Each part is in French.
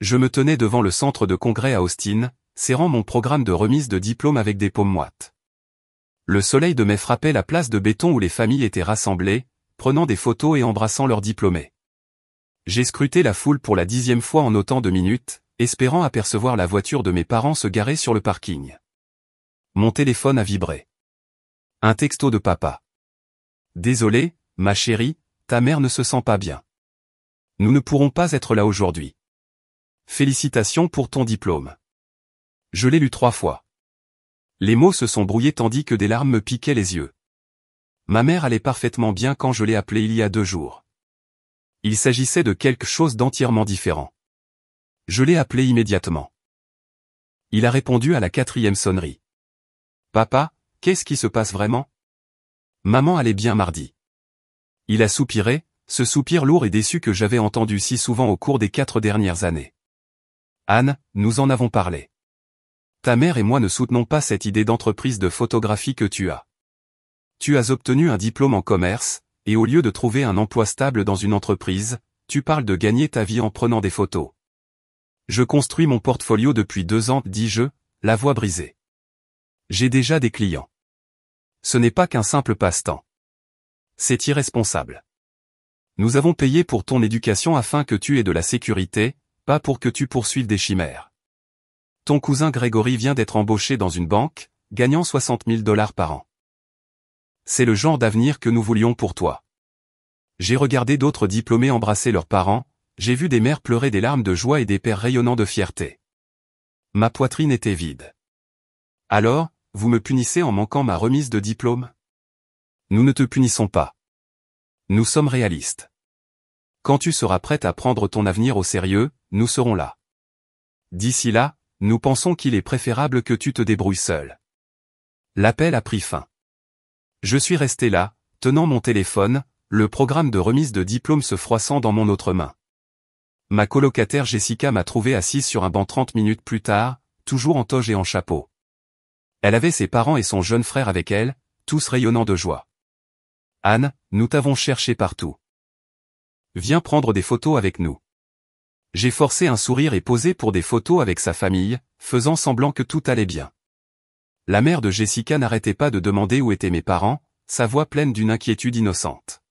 Je me tenais devant le centre de congrès à Austin, serrant mon programme de remise de diplôme avec des paumes moites. Le soleil de mai frappait la place de béton où les familles étaient rassemblées, prenant des photos et embrassant leurs diplômés. J'ai scruté la foule pour la 10e fois en autant de minutes, espérant apercevoir la voiture de mes parents se garer sur le parking. Mon téléphone a vibré. Un texto de papa. Désolé, ma chérie, ta mère ne se sent pas bien. Nous ne pourrons pas être là aujourd'hui. Félicitations pour ton diplôme. Je l'ai lu 3 fois. Les mots se sont brouillés tandis que des larmes me piquaient les yeux. Ma mère allait parfaitement bien quand je l'ai appelée il y a 2 jours. Il s'agissait de quelque chose d'entièrement différent. Je l'ai appelé immédiatement. Il a répondu à la 4e sonnerie. Papa, qu'est-ce qui se passe vraiment? Maman allait bien mardi. Il a soupiré, ce soupir lourd et déçu que j'avais entendu si souvent au cours des 4 dernières années. Anne, nous en avons parlé. Ta mère et moi ne soutenons pas cette idée d'entreprise de photographie que tu as. Tu as obtenu un diplôme en commerce, et au lieu de trouver un emploi stable dans une entreprise, tu parles de gagner ta vie en prenant des photos. Je construis mon portfolio depuis 2 ans, dis-je, la voix brisée. J'ai déjà des clients. Ce n'est pas qu'un simple passe-temps. C'est irresponsable. Nous avons payé pour ton éducation afin que tu aies de la sécurité, pas pour que tu poursuives des chimères. Ton cousin Grégory vient d'être embauché dans une banque, gagnant $60 000 par an. C'est le genre d'avenir que nous voulions pour toi. J'ai regardé d'autres diplômés embrasser leurs parents, j'ai vu des mères pleurer des larmes de joie et des pères rayonnant de fierté. Ma poitrine était vide. Alors, vous me punissez en manquant ma remise de diplôme? Nous ne te punissons pas. Nous sommes réalistes. Quand tu seras prête à prendre ton avenir au sérieux, nous serons là. D'ici là, nous pensons qu'il est préférable que tu te débrouilles seul. L'appel a pris fin. Je suis resté là, tenant mon téléphone, le programme de remise de diplôme se froissant dans mon autre main. Ma colocataire Jessica m'a trouvé assise sur un banc 30 minutes plus tard, toujours en toge et en chapeau. Elle avait ses parents et son jeune frère avec elle, tous rayonnants de joie. Anne, nous t'avons cherché partout. Viens prendre des photos avec nous. J'ai forcé un sourire et posé pour des photos avec sa famille, faisant semblant que tout allait bien. La mère de Jessica n'arrêtait pas de demander où étaient mes parents, sa voix pleine d'une inquiétude innocente.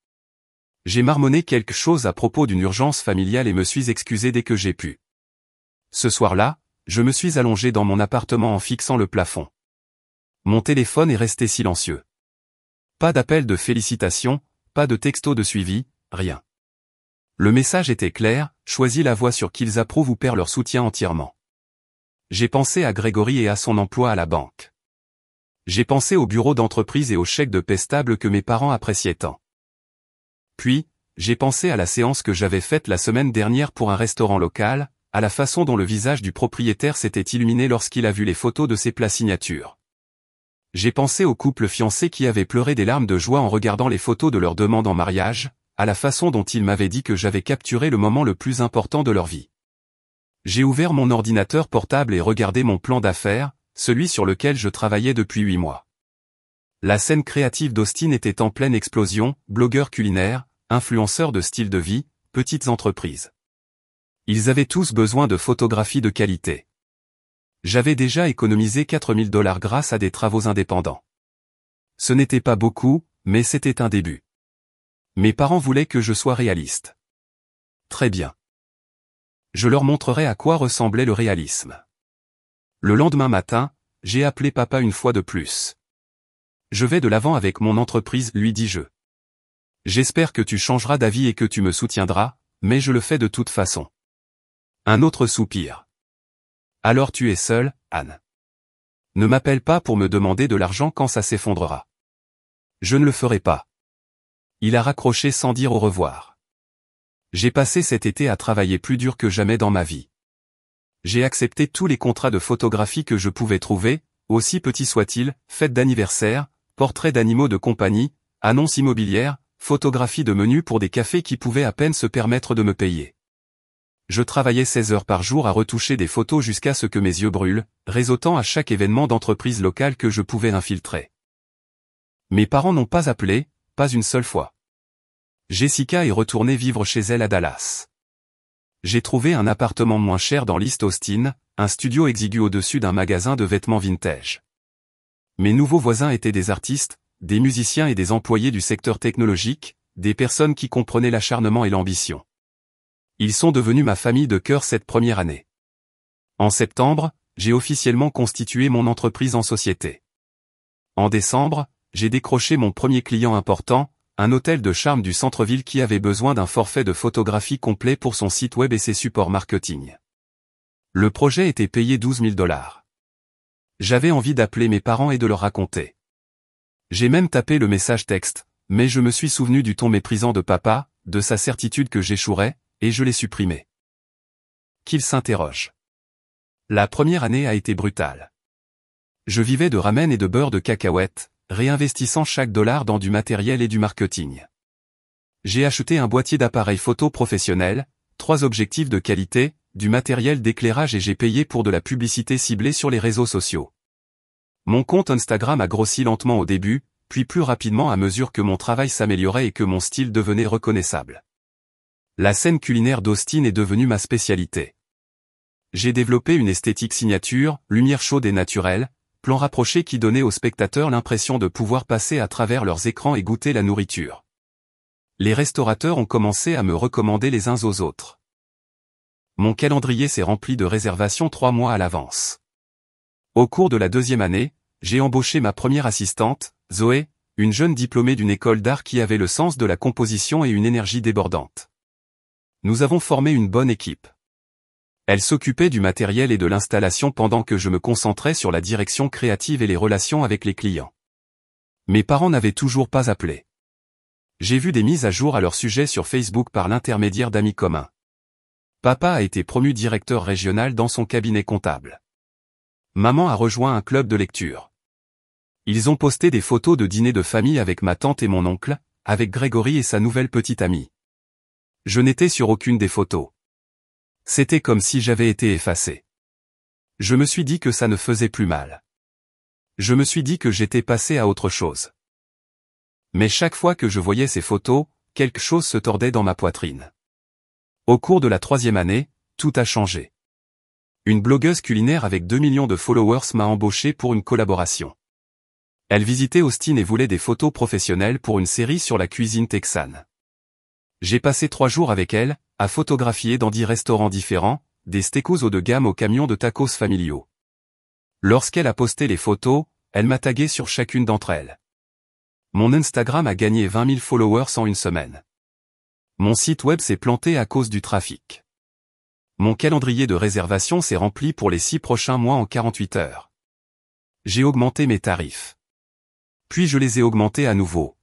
J'ai marmonné quelque chose à propos d'une urgence familiale et me suis excusé dès que j'ai pu. Ce soir-là, je me suis allongé dans mon appartement en fixant le plafond. Mon téléphone est resté silencieux. Pas d'appel de félicitations, pas de texto de suivi, rien. Le message était clair, choisis la voie sur qu'ils approuvent ou perdent leur soutien entièrement. J'ai pensé à Grégory et à son emploi à la banque. J'ai pensé au bureau d'entreprise et au chèque de paie stable que mes parents appréciaient tant. Puis, j'ai pensé à la séance que j'avais faite la semaine dernière pour un restaurant local, à la façon dont le visage du propriétaire s'était illuminé lorsqu'il a vu les photos de ses plats signatures. J'ai pensé au couple fiancé qui avait pleuré des larmes de joie en regardant les photos de leur demande en mariage, à la façon dont ils m'avaient dit que j'avais capturé le moment le plus important de leur vie. J'ai ouvert mon ordinateur portable et regardé mon plan d'affaires, celui sur lequel je travaillais depuis 8 mois. La scène créative d'Austin était en pleine explosion, blogueurs culinaires, influenceurs de style de vie, petites entreprises. Ils avaient tous besoin de photographies de qualité. J'avais déjà économisé $4 000 grâce à des travaux indépendants. Ce n'était pas beaucoup, mais c'était un début. Mes parents voulaient que je sois réaliste. Très bien. Je leur montrerai à quoi ressemblait le réalisme. Le lendemain matin, j'ai appelé papa une fois de plus. Je vais de l'avant avec mon entreprise, lui dis-je. J'espère que tu changeras d'avis et que tu me soutiendras, mais je le fais de toute façon. Un autre soupir. Alors tu es seule, Anne. Ne m'appelle pas pour me demander de l'argent quand ça s'effondrera. Je ne le ferai pas. Il a raccroché sans dire au revoir. J'ai passé cet été à travailler plus dur que jamais dans ma vie. J'ai accepté tous les contrats de photographie que je pouvais trouver, aussi petits soient-ils, fêtes d'anniversaire, portraits d'animaux de compagnie, annonces immobilières, photographies de menus pour des cafés qui pouvaient à peine se permettre de me payer. Je travaillais 16 heures par jour à retoucher des photos jusqu'à ce que mes yeux brûlent, réseautant à chaque événement d'entreprise locale que je pouvais infiltrer. Mes parents n'ont pas appelé, pas une seule fois. Jessica est retournée vivre chez elle à Dallas. J'ai trouvé un appartement moins cher dans l'East Austin, un studio exigu au-dessus d'un magasin de vêtements vintage. Mes nouveaux voisins étaient des artistes, des musiciens et des employés du secteur technologique, des personnes qui comprenaient l'acharnement et l'ambition. Ils sont devenus ma famille de cœur cette première année. En septembre, j'ai officiellement constitué mon entreprise en société. En décembre, j'ai décroché mon premier client important, un hôtel de charme du centre-ville qui avait besoin d'un forfait de photographie complet pour son site web et ses supports marketing. Le projet était payé 12 000 $. J'avais envie d'appeler mes parents et de leur raconter. J'ai même tapé le message texte, mais je me suis souvenu du ton méprisant de papa, de sa certitude que j'échouerais, et je l'ai supprimé. Qu'il s'interroge. La première année a été brutale. Je vivais de ramen et de beurre de cacahuètes, réinvestissant chaque dollar dans du matériel et du marketing. J'ai acheté un boîtier d'appareil photo professionnel, 3 objectifs de qualité, du matériel d'éclairage et j'ai payé pour de la publicité ciblée sur les réseaux sociaux. Mon compte Instagram a grossi lentement au début, puis plus rapidement à mesure que mon travail s'améliorait et que mon style devenait reconnaissable. La scène culinaire d'Austin est devenue ma spécialité. J'ai développé une esthétique signature, lumière chaude et naturelle, plan rapproché qui donnait aux spectateurs l'impression de pouvoir passer à travers leurs écrans et goûter la nourriture. Les restaurateurs ont commencé à me recommander les uns aux autres. Mon calendrier s'est rempli de réservations 3 mois à l'avance. Au cours de la 2e année, j'ai embauché ma première assistante, Zoé, une jeune diplômée d'une école d'art qui avait le sens de la composition et une énergie débordante. Nous avons formé une bonne équipe. Elle s'occupait du matériel et de l'installation pendant que je me concentrais sur la direction créative et les relations avec les clients. Mes parents n'avaient toujours pas appelé. J'ai vu des mises à jour à leur sujet sur Facebook par l'intermédiaire d'amis communs. Papa a été promu directeur régional dans son cabinet comptable. Maman a rejoint un club de lecture. Ils ont posté des photos de dîner de famille avec ma tante et mon oncle, avec Grégory et sa nouvelle petite amie. Je n'étais sur aucune des photos. C'était comme si j'avais été effacé. Je me suis dit que ça ne faisait plus mal. Je me suis dit que j'étais passé à autre chose. Mais chaque fois que je voyais ces photos, quelque chose se tordait dans ma poitrine. Au cours de la 3e année, tout a changé. Une blogueuse culinaire avec 2 millions de followers m'a embauché pour une collaboration. Elle visitait Austin et voulait des photos professionnelles pour une série sur la cuisine texane. J'ai passé 3 jours avec elle, à photographier dans 10 restaurants différents, des steakos haut de gamme aux camions de tacos familiaux. Lorsqu'elle a posté les photos, elle m'a tagué sur chacune d'entre elles. Mon Instagram a gagné 20 000 followers en une semaine. Mon site web s'est planté à cause du trafic. Mon calendrier de réservation s'est rempli pour les 6 prochains mois en 48 heures. J'ai augmenté mes tarifs. Puis je les ai augmentés à nouveau.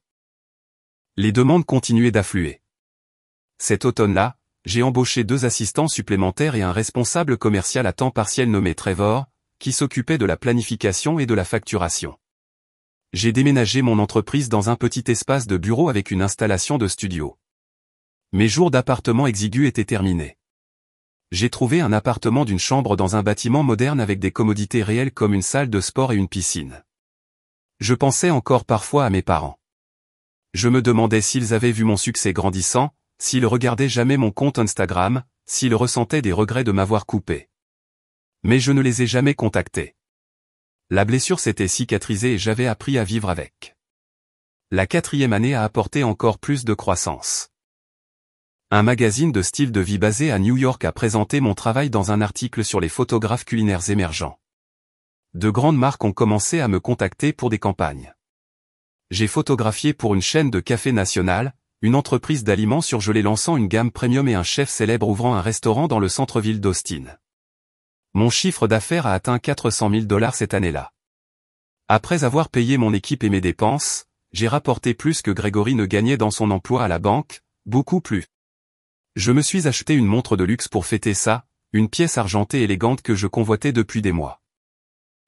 Les demandes continuaient d'affluer. Cet automne-là, j'ai embauché 2 assistants supplémentaires et un responsable commercial à temps partiel nommé Trevor, qui s'occupait de la planification et de la facturation. J'ai déménagé mon entreprise dans un petit espace de bureau avec une installation de studio. Mes jours d'appartement exigu étaient terminés. J'ai trouvé un appartement d'une chambre dans un bâtiment moderne avec des commodités réelles comme une salle de sport et une piscine. Je pensais encore parfois à mes parents. Je me demandais s'ils avaient vu mon succès grandissant, s'ils regardaient jamais mon compte Instagram, s'ils ressentaient des regrets de m'avoir coupé. Mais je ne les ai jamais contactés. La blessure s'était cicatrisée et j'avais appris à vivre avec. La 4e année a apporté encore plus de croissance. Un magazine de style de vie basé à New York a présenté mon travail dans un article sur les photographes culinaires émergents. De grandes marques ont commencé à me contacter pour des campagnes. J'ai photographié pour une chaîne de café nationale, une entreprise d'aliments surgelés lançant une gamme premium et un chef célèbre ouvrant un restaurant dans le centre-ville d'Austin. Mon chiffre d'affaires a atteint 400 000 $ cette année-là. Après avoir payé mon équipe et mes dépenses, j'ai rapporté plus que Grégory ne gagnait dans son emploi à la banque, beaucoup plus. Je me suis acheté une montre de luxe pour fêter ça, une pièce argentée élégante que je convoitais depuis des mois.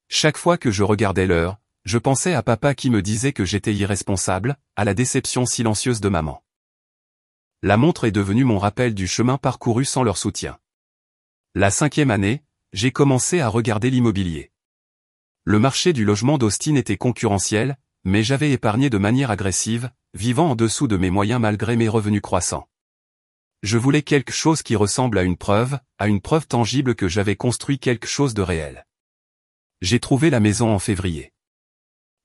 Chaque fois que je regardais l'heure, je pensais à papa qui me disait que j'étais irresponsable, à la déception silencieuse de maman. La montre est devenue mon rappel du chemin parcouru sans leur soutien. La 5e année, j'ai commencé à regarder l'immobilier. Le marché du logement d'Austin était concurrentiel, mais j'avais épargné de manière agressive, vivant en dessous de mes moyens malgré mes revenus croissants. Je voulais quelque chose qui ressemble à une preuve tangible que j'avais construit quelque chose de réel. J'ai trouvé la maison en février.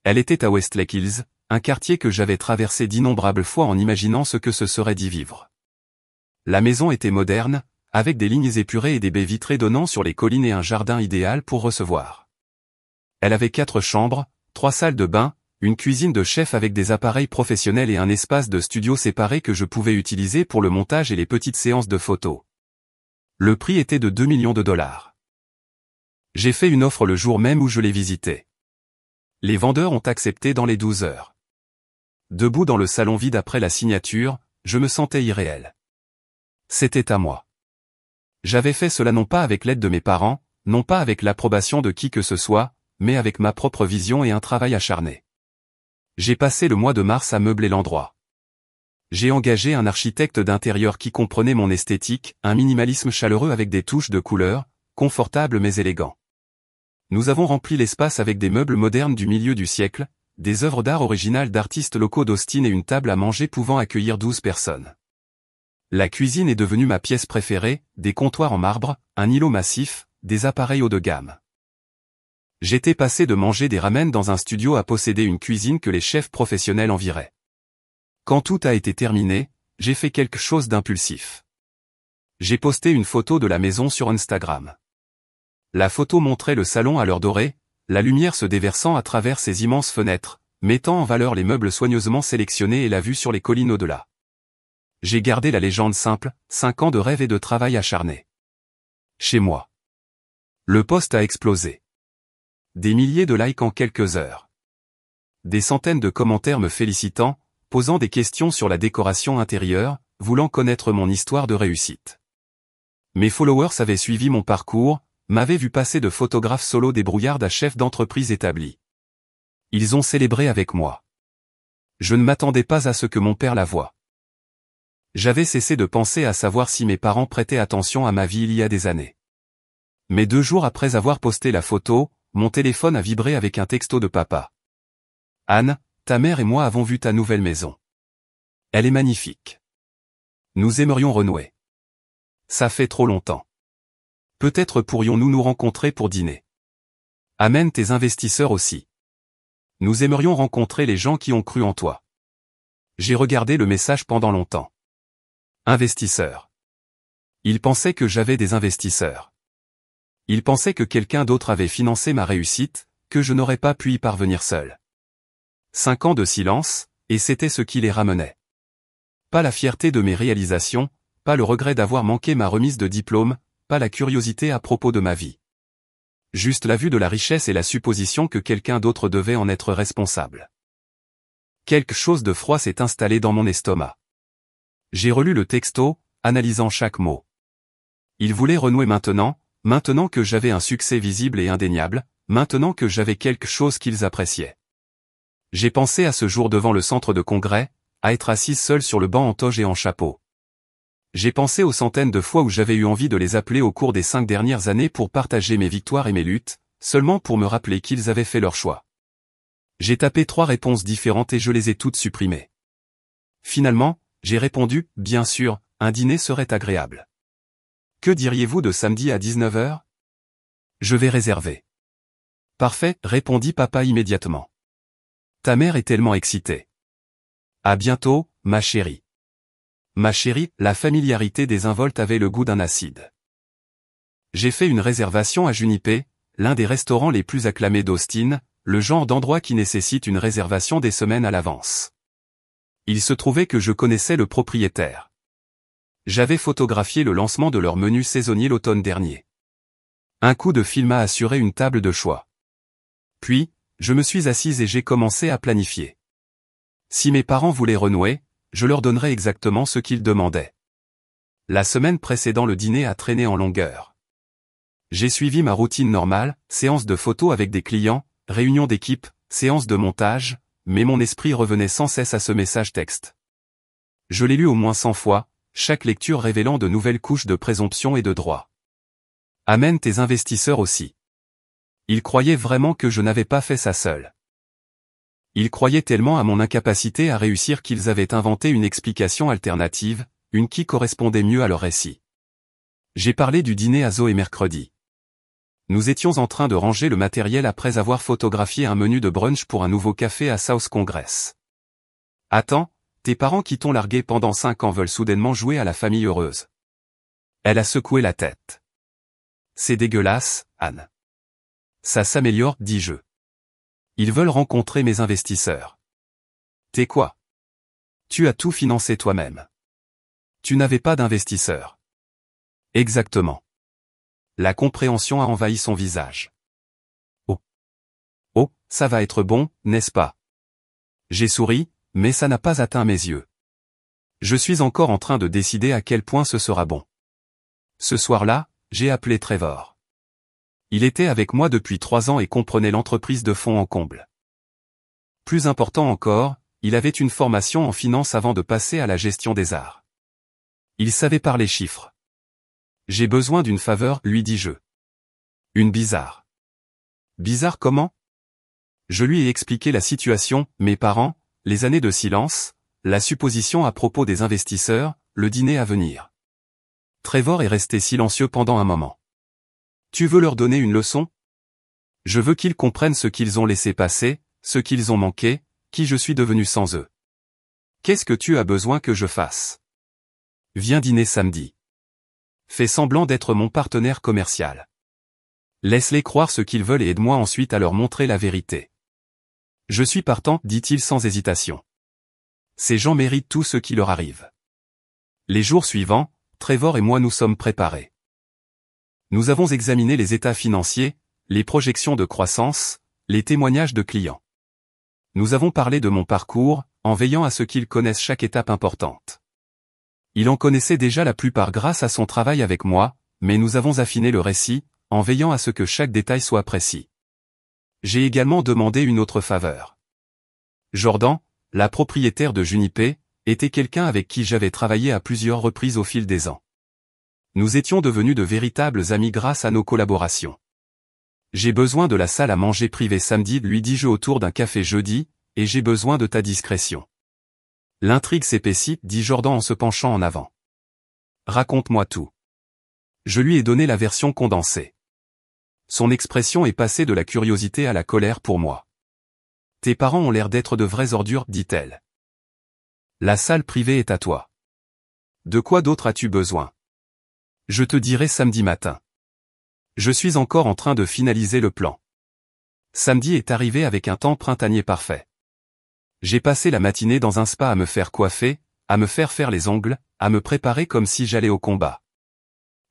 Elle était à Westlake Hills, un quartier que j'avais traversé d'innombrables fois en imaginant ce que ce serait d'y vivre. La maison était moderne, avec des lignes épurées et des baies vitrées donnant sur les collines et un jardin idéal pour recevoir. Elle avait 4 chambres, 3 salles de bain, une cuisine de chef avec des appareils professionnels et un espace de studio séparé que je pouvais utiliser pour le montage et les petites séances de photos. Le prix était de 2 millions de dollars. J'ai fait une offre le jour même où je l'ai visité. Les vendeurs ont accepté dans les 12 heures. Debout dans le salon vide après la signature, je me sentais irréel. C'était à moi. J'avais fait cela non pas avec l'aide de mes parents, non pas avec l'approbation de qui que ce soit, mais avec ma propre vision et un travail acharné. J'ai passé le mois de mars à meubler l'endroit. J'ai engagé un architecte d'intérieur qui comprenait mon esthétique, un minimalisme chaleureux avec des touches de couleur, confortable mais élégant. Nous avons rempli l'espace avec des meubles modernes du milieu du siècle, des œuvres d'art originales d'artistes locaux d'Austin et une table à manger pouvant accueillir 12 personnes. La cuisine est devenue ma pièce préférée, des comptoirs en marbre, un îlot massif, des appareils haut de gamme. J'étais passé de manger des ramen dans un studio à posséder une cuisine que les chefs professionnels envieraient. Quand tout a été terminé, j'ai fait quelque chose d'impulsif. J'ai posté une photo de la maison sur Instagram. La photo montrait le salon à l'heure dorée, la lumière se déversant à travers ses immenses fenêtres, mettant en valeur les meubles soigneusement sélectionnés et la vue sur les collines au-delà. J'ai gardé la légende simple, 5 ans de rêve et de travail acharné. Chez moi. Le post a explosé. Des milliers de likes en quelques heures. Des centaines de commentaires me félicitant, posant des questions sur la décoration intérieure, voulant connaître mon histoire de réussite. Mes followers avaient suivi mon parcours, m'avaient vu passer de photographe solo débrouillard à chef d'entreprise établi. Ils ont célébré avec moi. Je ne m'attendais pas à ce que mon père la voie. J'avais cessé de penser à savoir si mes parents prêtaient attention à ma vie il y a des années. Mais 2 jours après avoir posté la photo, mon téléphone a vibré avec un texto de papa. Anne, ta mère et moi avons vu ta nouvelle maison. Elle est magnifique. Nous aimerions renouer. Ça fait trop longtemps. Peut-être pourrions-nous nous rencontrer pour dîner. Amène tes investisseurs aussi. Nous aimerions rencontrer les gens qui ont cru en toi. J'ai regardé le message pendant longtemps. Investisseurs. Il pensait que j'avais des investisseurs. Il pensait que quelqu'un d'autre avait financé ma réussite, que je n'aurais pas pu y parvenir seul. 5 ans de silence, et c'était ce qui les ramenait. Pas la fierté de mes réalisations, pas le regret d'avoir manqué ma remise de diplôme, pas la curiosité à propos de ma vie. Juste la vue de la richesse et la supposition que quelqu'un d'autre devait en être responsable. Quelque chose de froid s'est installé dans mon estomac. J'ai relu le texto, analysant chaque mot. Ils voulaient renouer maintenant que j'avais un succès visible et indéniable, maintenant que j'avais quelque chose qu'ils appréciaient. J'ai pensé à ce jour devant le centre de congrès, à être assise seule sur le banc en toge et en chapeau. J'ai pensé aux centaines de fois où j'avais eu envie de les appeler au cours des 5 dernières années pour partager mes victoires et mes luttes, seulement pour me rappeler qu'ils avaient fait leur choix. J'ai tapé 3 réponses différentes et je les ai toutes supprimées. Finalement, j'ai répondu, bien sûr, un dîner serait agréable. Que diriez-vous de samedi à 19 h? Je vais réserver. Parfait, répondit papa immédiatement. Ta mère est tellement excitée. À bientôt, ma chérie. Ma chérie, la familiarité désinvolte avait le goût d'un acide. J'ai fait une réservation à Junipé, l'un des restaurants les plus acclamés d'Austin, le genre d'endroit qui nécessite une réservation des semaines à l'avance. Il se trouvait que je connaissais le propriétaire. J'avais photographié le lancement de leur menu saisonnier l'automne dernier. Un coup de film a assuré une table de choix. Puis, je me suis assise et j'ai commencé à planifier. Si mes parents voulaient renouer, je leur donnerais exactement ce qu'ils demandaient. La semaine précédant le dîner a traîné en longueur. J'ai suivi ma routine normale, séance de photos avec des clients, réunion d'équipe, séance de montage, mais mon esprit revenait sans cesse à ce message texte. Je l'ai lu au moins 100 fois, chaque lecture révélant de nouvelles couches de présomption et de droit. Amène tes investisseurs aussi. Ils croyaient vraiment que je n'avais pas fait ça seul. Ils croyaient tellement à mon incapacité à réussir qu'ils avaient inventé une explication alternative, une qui correspondait mieux à leur récit. J'ai parlé du dîner à Zoé mercredi. Nous étions en train de ranger le matériel après avoir photographié un menu de brunch pour un nouveau café à South Congress. Attends, tes parents qui t'ont largué pendant 5 ans veulent soudainement jouer à la famille heureuse. Elle a secoué la tête. C'est dégueulasse, Anne. Ça s'améliore, dis-je. Ils veulent rencontrer mes investisseurs. T'es quoi? Tu as tout financé toi-même. Tu n'avais pas d'investisseurs. Exactement. La compréhension a envahi son visage. Oh. Oh, ça va être bon, n'est-ce pas? J'ai souri, mais ça n'a pas atteint mes yeux. Je suis encore en train de décider à quel point ce sera bon. Ce soir-là, j'ai appelé Trevor. Il était avec moi depuis 3 ans et comprenait l'entreprise de fond en comble. Plus important encore, il avait une formation en finance avant de passer à la gestion des arts. Il savait parler chiffres. J'ai besoin d'une faveur, lui dis-je. Une bizarre. Bizarre comment? Je lui ai expliqué la situation, mes parents, les années de silence, la supposition à propos des investisseurs, le dîner à venir. Trevor est resté silencieux pendant un moment. Tu veux leur donner une leçon? Je veux qu'ils comprennent ce qu'ils ont laissé passer, ce qu'ils ont manqué, qui je suis devenu sans eux. Qu'est-ce que tu as besoin que je fasse? Viens dîner samedi. Fais semblant d'être mon partenaire commercial. Laisse-les croire ce qu'ils veulent et aide-moi ensuite à leur montrer la vérité. Je suis partant, dit-il sans hésitation. Ces gens méritent tout ce qui leur arrive. Les jours suivants, Trevor et moi nous sommes préparés. Nous avons examiné les états financiers, les projections de croissance, les témoignages de clients. Nous avons parlé de mon parcours, en veillant à ce qu'ils connaissent chaque étape importante. Il en connaissait déjà la plupart grâce à son travail avec moi, mais nous avons affiné le récit, en veillant à ce que chaque détail soit précis. J'ai également demandé une autre faveur. Jordan, la propriétaire de Junipé, était quelqu'un avec qui j'avais travaillé à plusieurs reprises au fil des ans. Nous étions devenus de véritables amis grâce à nos collaborations. J'ai besoin de la salle à manger privée samedi, lui dis-je autour d'un café jeudi, et j'ai besoin de ta discrétion. L'intrigue s'épaissit, dit Jordan en se penchant en avant. Raconte-moi tout. Je lui ai donné la version condensée. Son expression est passée de la curiosité à la colère pour moi. Tes parents ont l'air d'être de vraies ordures, dit-elle. La salle privée est à toi. De quoi d'autre as-tu besoin? Je te dirai samedi matin. Je suis encore en train de finaliser le plan. Samedi est arrivé avec un temps printanier parfait. J'ai passé la matinée dans un spa à me faire coiffer, à me faire les ongles, à me préparer comme si j'allais au combat.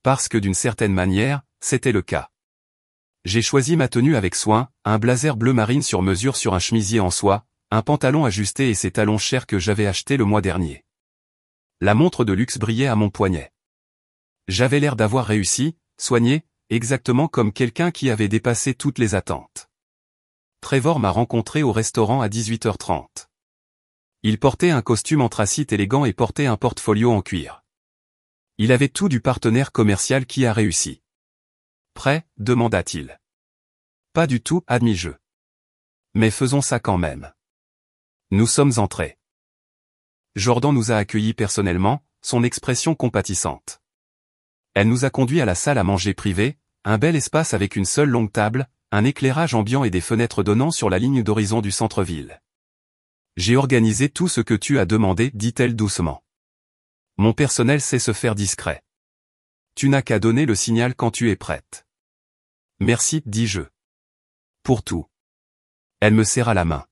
Parce que d'une certaine manière, c'était le cas. J'ai choisi ma tenue avec soin, un blazer bleu marine sur mesure sur un chemisier en soie, un pantalon ajusté et ces talons chers que j'avais achetés le mois dernier. La montre de luxe brillait à mon poignet. J'avais l'air d'avoir réussi, soigné, exactement comme quelqu'un qui avait dépassé toutes les attentes. Trevor m'a rencontré au restaurant à 18h30. Il portait un costume anthracite élégant et portait un portfolio en cuir. Il avait tout du partenaire commercial qui a réussi. Prêt? Demanda-t-il. Pas du tout, admis-je. Mais faisons ça quand même. Nous sommes entrés. Jordan nous a accueillis personnellement, son expression compatissante. Elle nous a conduits à la salle à manger privée, un bel espace avec une seule longue table, un éclairage ambiant et des fenêtres donnant sur la ligne d'horizon du centre-ville. J'ai organisé tout ce que tu as demandé, dit-elle doucement. Mon personnel sait se faire discret. Tu n'as qu'à donner le signal quand tu es prête. Merci, dis-je. Pour tout. Elle me serra la main.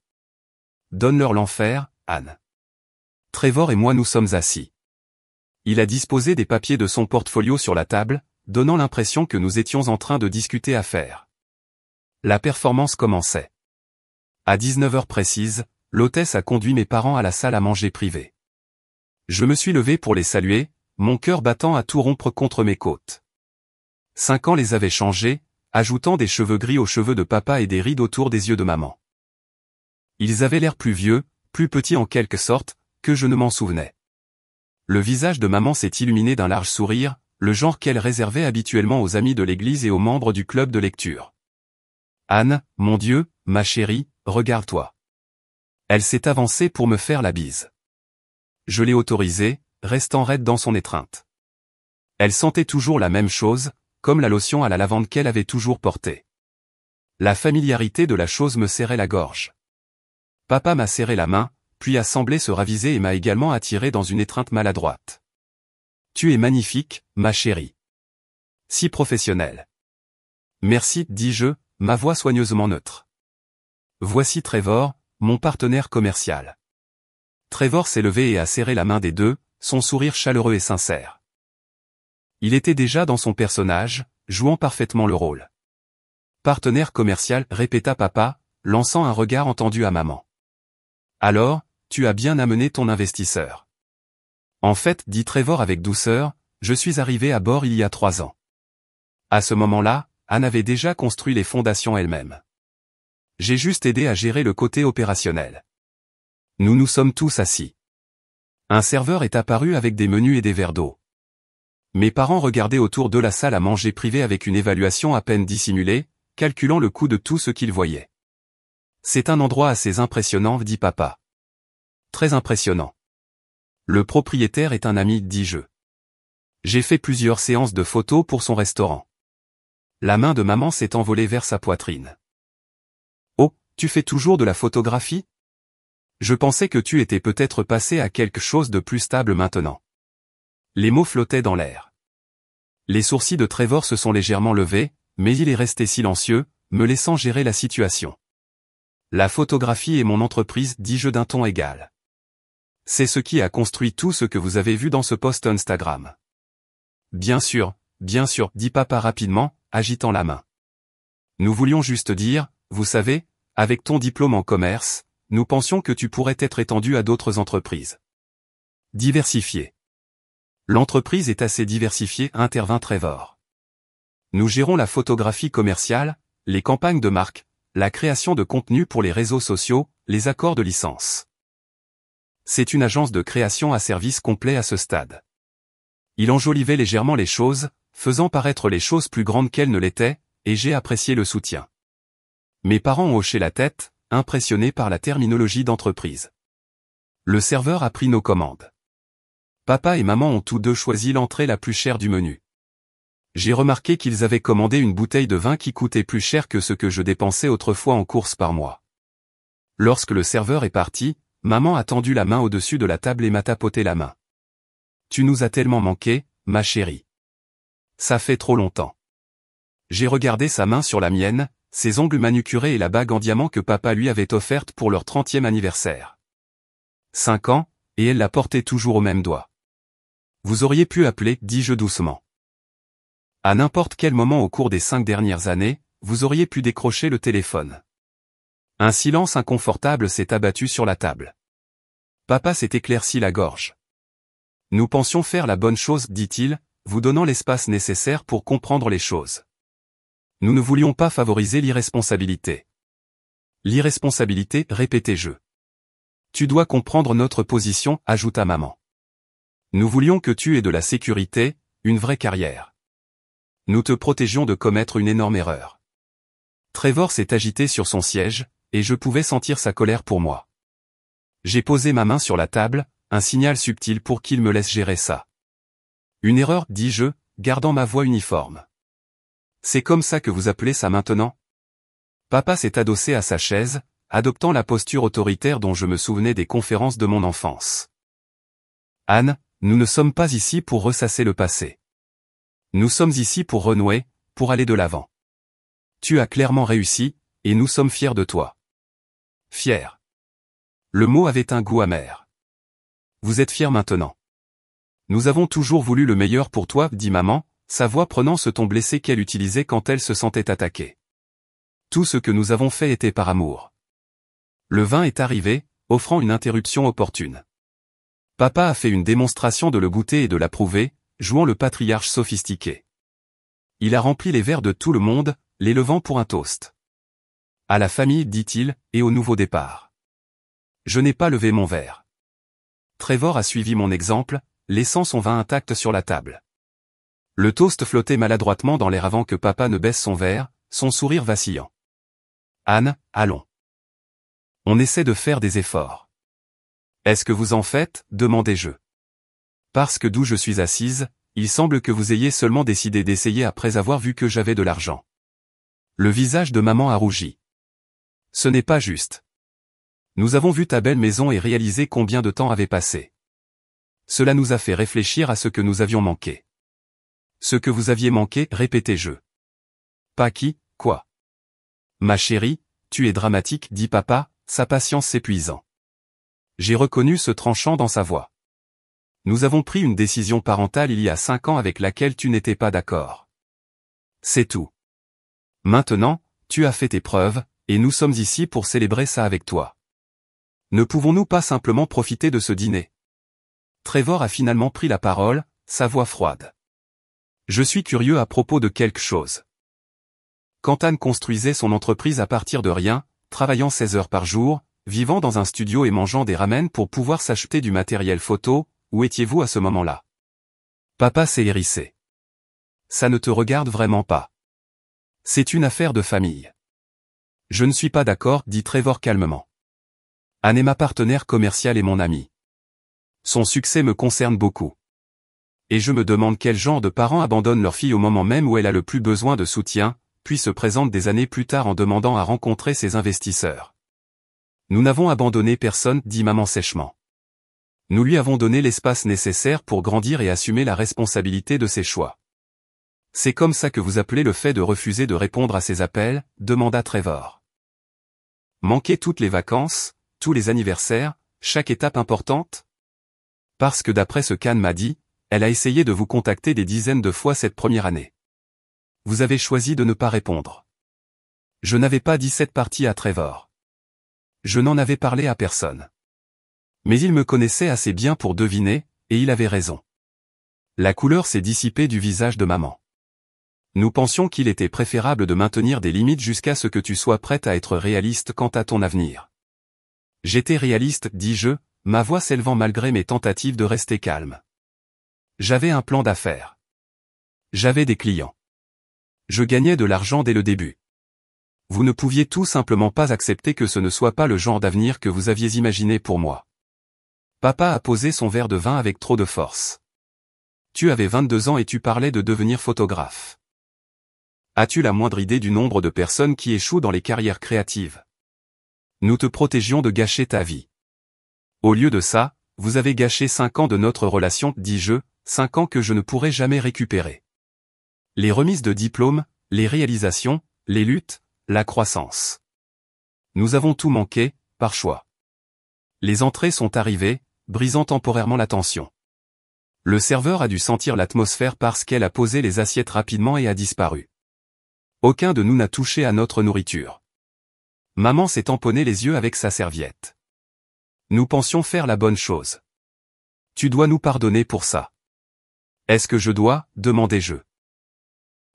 Donne-leur l'enfer, Anne. Trevor et moi nous sommes assis. Il a disposé des papiers de son portfolio sur la table, donnant l'impression que nous étions en train de discuter affaires. La performance commençait. À 19h précise, l'hôtesse a conduit mes parents à la salle à manger privée. Je me suis levé pour les saluer, mon cœur battant à tout rompre contre mes côtes. 5 ans les avaient changés, ajoutant des cheveux gris aux cheveux de papa et des rides autour des yeux de maman. Ils avaient l'air plus vieux, plus petits en quelque sorte, que je ne m'en souvenais. Le visage de maman s'est illuminé d'un large sourire, le genre qu'elle réservait habituellement aux amis de l'église et aux membres du club de lecture. Anne, mon Dieu, ma chérie, regarde-toi. Elle s'est avancée pour me faire la bise. Je l'ai autorisée, restant raide dans son étreinte. Elle sentait toujours la même chose, comme la lotion à la lavande qu'elle avait toujours portée. La familiarité de la chose me serrait la gorge. Papa m'a serré la main, puis a semblé se raviser et m'a également attiré dans une étreinte maladroite. Tu es magnifique, ma chérie. Si professionnelle. Merci, dis-je, ma voix soigneusement neutre. Voici Trevor, mon partenaire commercial. Trevor s'est levé et a serré la main des deux, son sourire chaleureux et sincère. Il était déjà dans son personnage, jouant parfaitement le rôle. Partenaire commercial, répéta papa, lançant un regard entendu à maman. Alors, tu as bien amené ton investisseur. En fait, dit Trevor avec douceur, je suis arrivé à bord il y a 3 ans. À ce moment-là, Anne avait déjà construit les fondations elle-même. J'ai juste aidé à gérer le côté opérationnel. Nous nous sommes tous assis. Un serveur est apparu avec des menus et des verres d'eau. Mes parents regardaient autour de la salle à manger privée avec une évaluation à peine dissimulée, calculant le coût de tout ce qu'ils voyaient. C'est un endroit assez impressionnant, dit papa. Très impressionnant. Le propriétaire est un ami, dis-je. J'ai fait plusieurs séances de photos pour son restaurant. La main de maman s'est envolée vers sa poitrine. Oh, tu fais toujours de la photographie? Je pensais que tu étais peut-être passé à quelque chose de plus stable maintenant. Les mots flottaient dans l'air. Les sourcils de Trevor se sont légèrement levés, mais il est resté silencieux, me laissant gérer la situation. La photographie est mon entreprise, dis-je d'un ton égal. C'est ce qui a construit tout ce que vous avez vu dans ce post Instagram. Bien sûr, dit papa rapidement, agitant la main. Nous voulions juste dire, vous savez, avec ton diplôme en commerce, nous pensions que tu pourrais être étendu à d'autres entreprises. Diversifié. L'entreprise est assez diversifiée, intervint Trevor. Nous gérons la photographie commerciale, les campagnes de marque, la création de contenu pour les réseaux sociaux, les accords de licence. C'est une agence de création à service complet à ce stade. Il enjolivait légèrement les choses, faisant paraître les choses plus grandes qu'elles ne l'étaient, et j'ai apprécié le soutien. Mes parents ont hoché la tête, impressionnés par la terminologie d'entreprise. Le serveur a pris nos commandes. Papa et maman ont tous deux choisi l'entrée la plus chère du menu. J'ai remarqué qu'ils avaient commandé une bouteille de vin qui coûtait plus cher que ce que je dépensais autrefois en courses par mois. Lorsque le serveur est parti, maman a tendu la main au-dessus de la table et m'a tapoté la main. Tu nous as tellement manqué, ma chérie. Ça fait trop longtemps. J'ai regardé sa main sur la mienne, ses ongles manucurés et la bague en diamant que papa lui avait offerte pour leur 30e anniversaire. 5 ans, et elle la portait toujours au même doigt. Vous auriez pu appeler, dis-je doucement. À n'importe quel moment au cours des 5 dernières années, vous auriez pu décrocher le téléphone. Un silence inconfortable s'est abattu sur la table. Papa s'est éclairci la gorge. Nous pensions faire la bonne chose, dit-il, vous donnant l'espace nécessaire pour comprendre les choses. Nous ne voulions pas favoriser l'irresponsabilité. L'irresponsabilité, répétai-je. Tu dois comprendre notre position, ajouta maman. Nous voulions que tu aies de la sécurité, une vraie carrière. Nous te protégions de commettre une énorme erreur. Trevor s'est agité sur son siège, et je pouvais sentir sa colère pour moi. J'ai posé ma main sur la table, un signal subtil pour qu'il me laisse gérer ça. Une erreur, dis-je, gardant ma voix uniforme. C'est comme ça que vous appelez ça maintenant? Papa s'est adossé à sa chaise, adoptant la posture autoritaire dont je me souvenais des conférences de mon enfance. Anne, nous ne sommes pas ici pour ressasser le passé. Nous sommes ici pour renouer, pour aller de l'avant. Tu as clairement réussi, et nous sommes fiers de toi. Fiers. Le mot avait un goût amer. Vous êtes fiers maintenant. Nous avons toujours voulu le meilleur pour toi, dit maman, sa voix prenant ce ton blessé qu'elle utilisait quand elle se sentait attaquée. Tout ce que nous avons fait était par amour. Le vin est arrivé, offrant une interruption opportune. Papa a fait une démonstration de le goûter et de l'approuver, jouant le patriarche sophistiqué. Il a rempli les verres de tout le monde, les levant pour un toast. À la famille, dit-il, et au nouveau départ. Je n'ai pas levé mon verre. Trevor a suivi mon exemple, laissant son vin intact sur la table. Le toast flottait maladroitement dans l'air avant que papa ne baisse son verre, son sourire vacillant. Anne, allons. On essaie de faire des efforts. Est-ce que vous en faites, demandai-je. Parce que d'où je suis assise, il semble que vous ayez seulement décidé d'essayer après avoir vu que j'avais de l'argent. Le visage de maman a rougi. Ce n'est pas juste. Nous avons vu ta belle maison et réalisé combien de temps avait passé. Cela nous a fait réfléchir à ce que nous avions manqué. Ce que vous aviez manqué, répétai-je. Pas qui, quoi? Ma chérie, tu es dramatique, dit papa, sa patience s'épuisant. J'ai reconnu ce tranchant dans sa voix. Nous avons pris une décision parentale il y a 5 ans avec laquelle tu n'étais pas d'accord. C'est tout. Maintenant, tu as fait tes preuves, et nous sommes ici pour célébrer ça avec toi. Ne pouvons-nous pas simplement profiter de ce dîner? Trevor a finalement pris la parole, sa voix froide. Je suis curieux à propos de quelque chose. Quand Anne construisait son entreprise à partir de rien, travaillant 16 heures par jour, vivant dans un studio et mangeant des ramen pour pouvoir s'acheter du matériel photo, où étiez-vous à ce moment-là? Papa s'est hérissé. Ça ne te regarde vraiment pas. C'est une affaire de famille. Je ne suis pas d'accord, dit Trevor calmement. Anne est ma partenaire commerciale et mon amie. Son succès me concerne beaucoup. Et je me demande quel genre de parents abandonnent leur fille au moment même où elle a le plus besoin de soutien, puis se présentent des années plus tard en demandant à rencontrer ses investisseurs. Nous n'avons abandonné personne, dit maman sèchement. Nous lui avons donné l'espace nécessaire pour grandir et assumer la responsabilité de ses choix. C'est comme ça que vous appelez le fait de refuser de répondre à ses appels, demanda Trevor. Manquer toutes les vacances, tous les anniversaires, chaque étape importante? Parce que d'après ce qu'Anne m'a dit, elle a essayé de vous contacter des dizaines de fois cette première année. Vous avez choisi de ne pas répondre. Je n'avais pas dit cette partie à Trevor. Je n'en avais parlé à personne. Mais il me connaissait assez bien pour deviner, et il avait raison. La couleur s'est dissipée du visage de maman. Nous pensions qu'il était préférable de maintenir des limites jusqu'à ce que tu sois prête à être réaliste quant à ton avenir. J'étais réaliste, dis-je, ma voix s'élevant malgré mes tentatives de rester calme. J'avais un plan d'affaires. J'avais des clients. Je gagnais de l'argent dès le début. Vous ne pouviez tout simplement pas accepter que ce ne soit pas le genre d'avenir que vous aviez imaginé pour moi. Papa a posé son verre de vin avec trop de force. Tu avais 22 ans et tu parlais de devenir photographe. As-tu la moindre idée du nombre de personnes qui échouent dans les carrières créatives? Nous te protégions de gâcher ta vie. Au lieu de ça, vous avez gâché 5 ans de notre relation, dis-je, 5 ans que je ne pourrai jamais récupérer. Les remises de diplômes, les réalisations, les luttes, la croissance. Nous avons tout manqué, par choix. Les entrées sont arrivées, brisant temporairement la tension. Le serveur a dû sentir l'atmosphère parce qu'elle a posé les assiettes rapidement et a disparu. Aucun de nous n'a touché à notre nourriture. Maman s'est tamponné les yeux avec sa serviette. Nous pensions faire la bonne chose. Tu dois nous pardonner pour ça. Est-ce que je dois, demandai-je.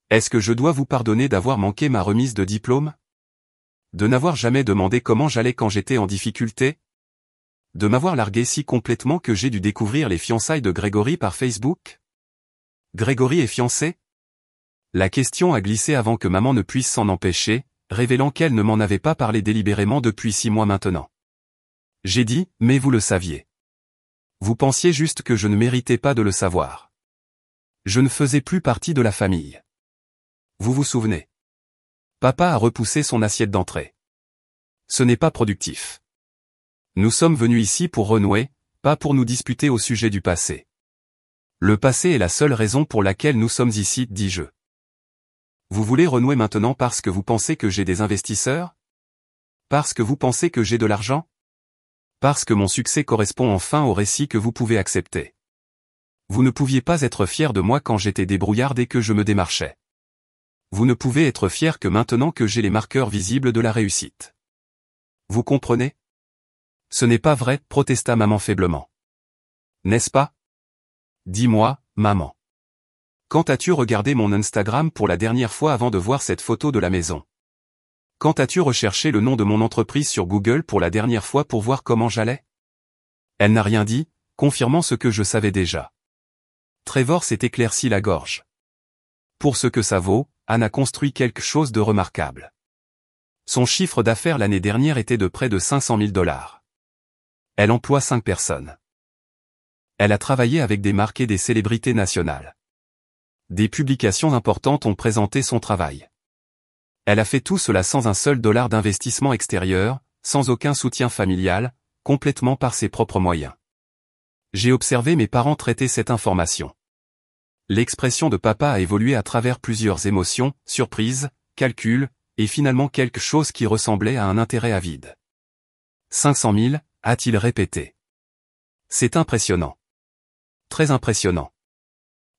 Est-ce que je dois vous pardonner d'avoir manqué ma remise de diplôme? De n'avoir jamais demandé comment j'allais quand j'étais en difficulté? De m'avoir largué si complètement que j'ai dû découvrir les fiançailles de Grégory par Facebook? Grégory est fiancé? La question a glissé avant que maman ne puisse s'en empêcher, révélant qu'elle ne m'en avait pas parlé délibérément depuis 6 mois maintenant. J'ai dit, mais vous le saviez. Vous pensiez juste que je ne méritais pas de le savoir. Je ne faisais plus partie de la famille. Vous vous souvenez? Papa a repoussé son assiette d'entrée. Ce n'est pas productif. Nous sommes venus ici pour renouer, pas pour nous disputer au sujet du passé. Le passé est la seule raison pour laquelle nous sommes ici, dis-je. Vous voulez renouer maintenant parce que vous pensez que j'ai des investisseurs? Parce que vous pensez que j'ai de l'argent? Parce que mon succès correspond enfin au récit que vous pouvez accepter. Vous ne pouviez pas être fier de moi quand j'étais débrouillard et que je me démarchais. Vous ne pouvez être fier que maintenant que j'ai les marqueurs visibles de la réussite. Vous comprenez? Ce n'est pas vrai, protesta maman faiblement. N'est-ce pas? Dis-moi, maman. Quand as-tu regardé mon Instagram pour la dernière fois avant de voir cette photo de la maison? Quand as-tu recherché le nom de mon entreprise sur Google pour la dernière fois pour voir comment j'allais? Elle n'a rien dit, confirmant ce que je savais déjà. Trevor s'est éclairci la gorge. Pour ce que ça vaut, Anne a construit quelque chose de remarquable. Son chiffre d'affaires l'année dernière était de près de 500 000 $. Elle emploie 5 personnes. Elle a travaillé avec des marques et des célébrités nationales. Des publications importantes ont présenté son travail. Elle a fait tout cela sans un seul dollar d'investissement extérieur, sans aucun soutien familial, complètement par ses propres moyens. J'ai observé mes parents traiter cette information. L'expression de papa a évolué à travers plusieurs émotions, surprise, calcul, et finalement quelque chose qui ressemblait à un intérêt avide. 500 000, a-t-il répété. C'est impressionnant. Très impressionnant.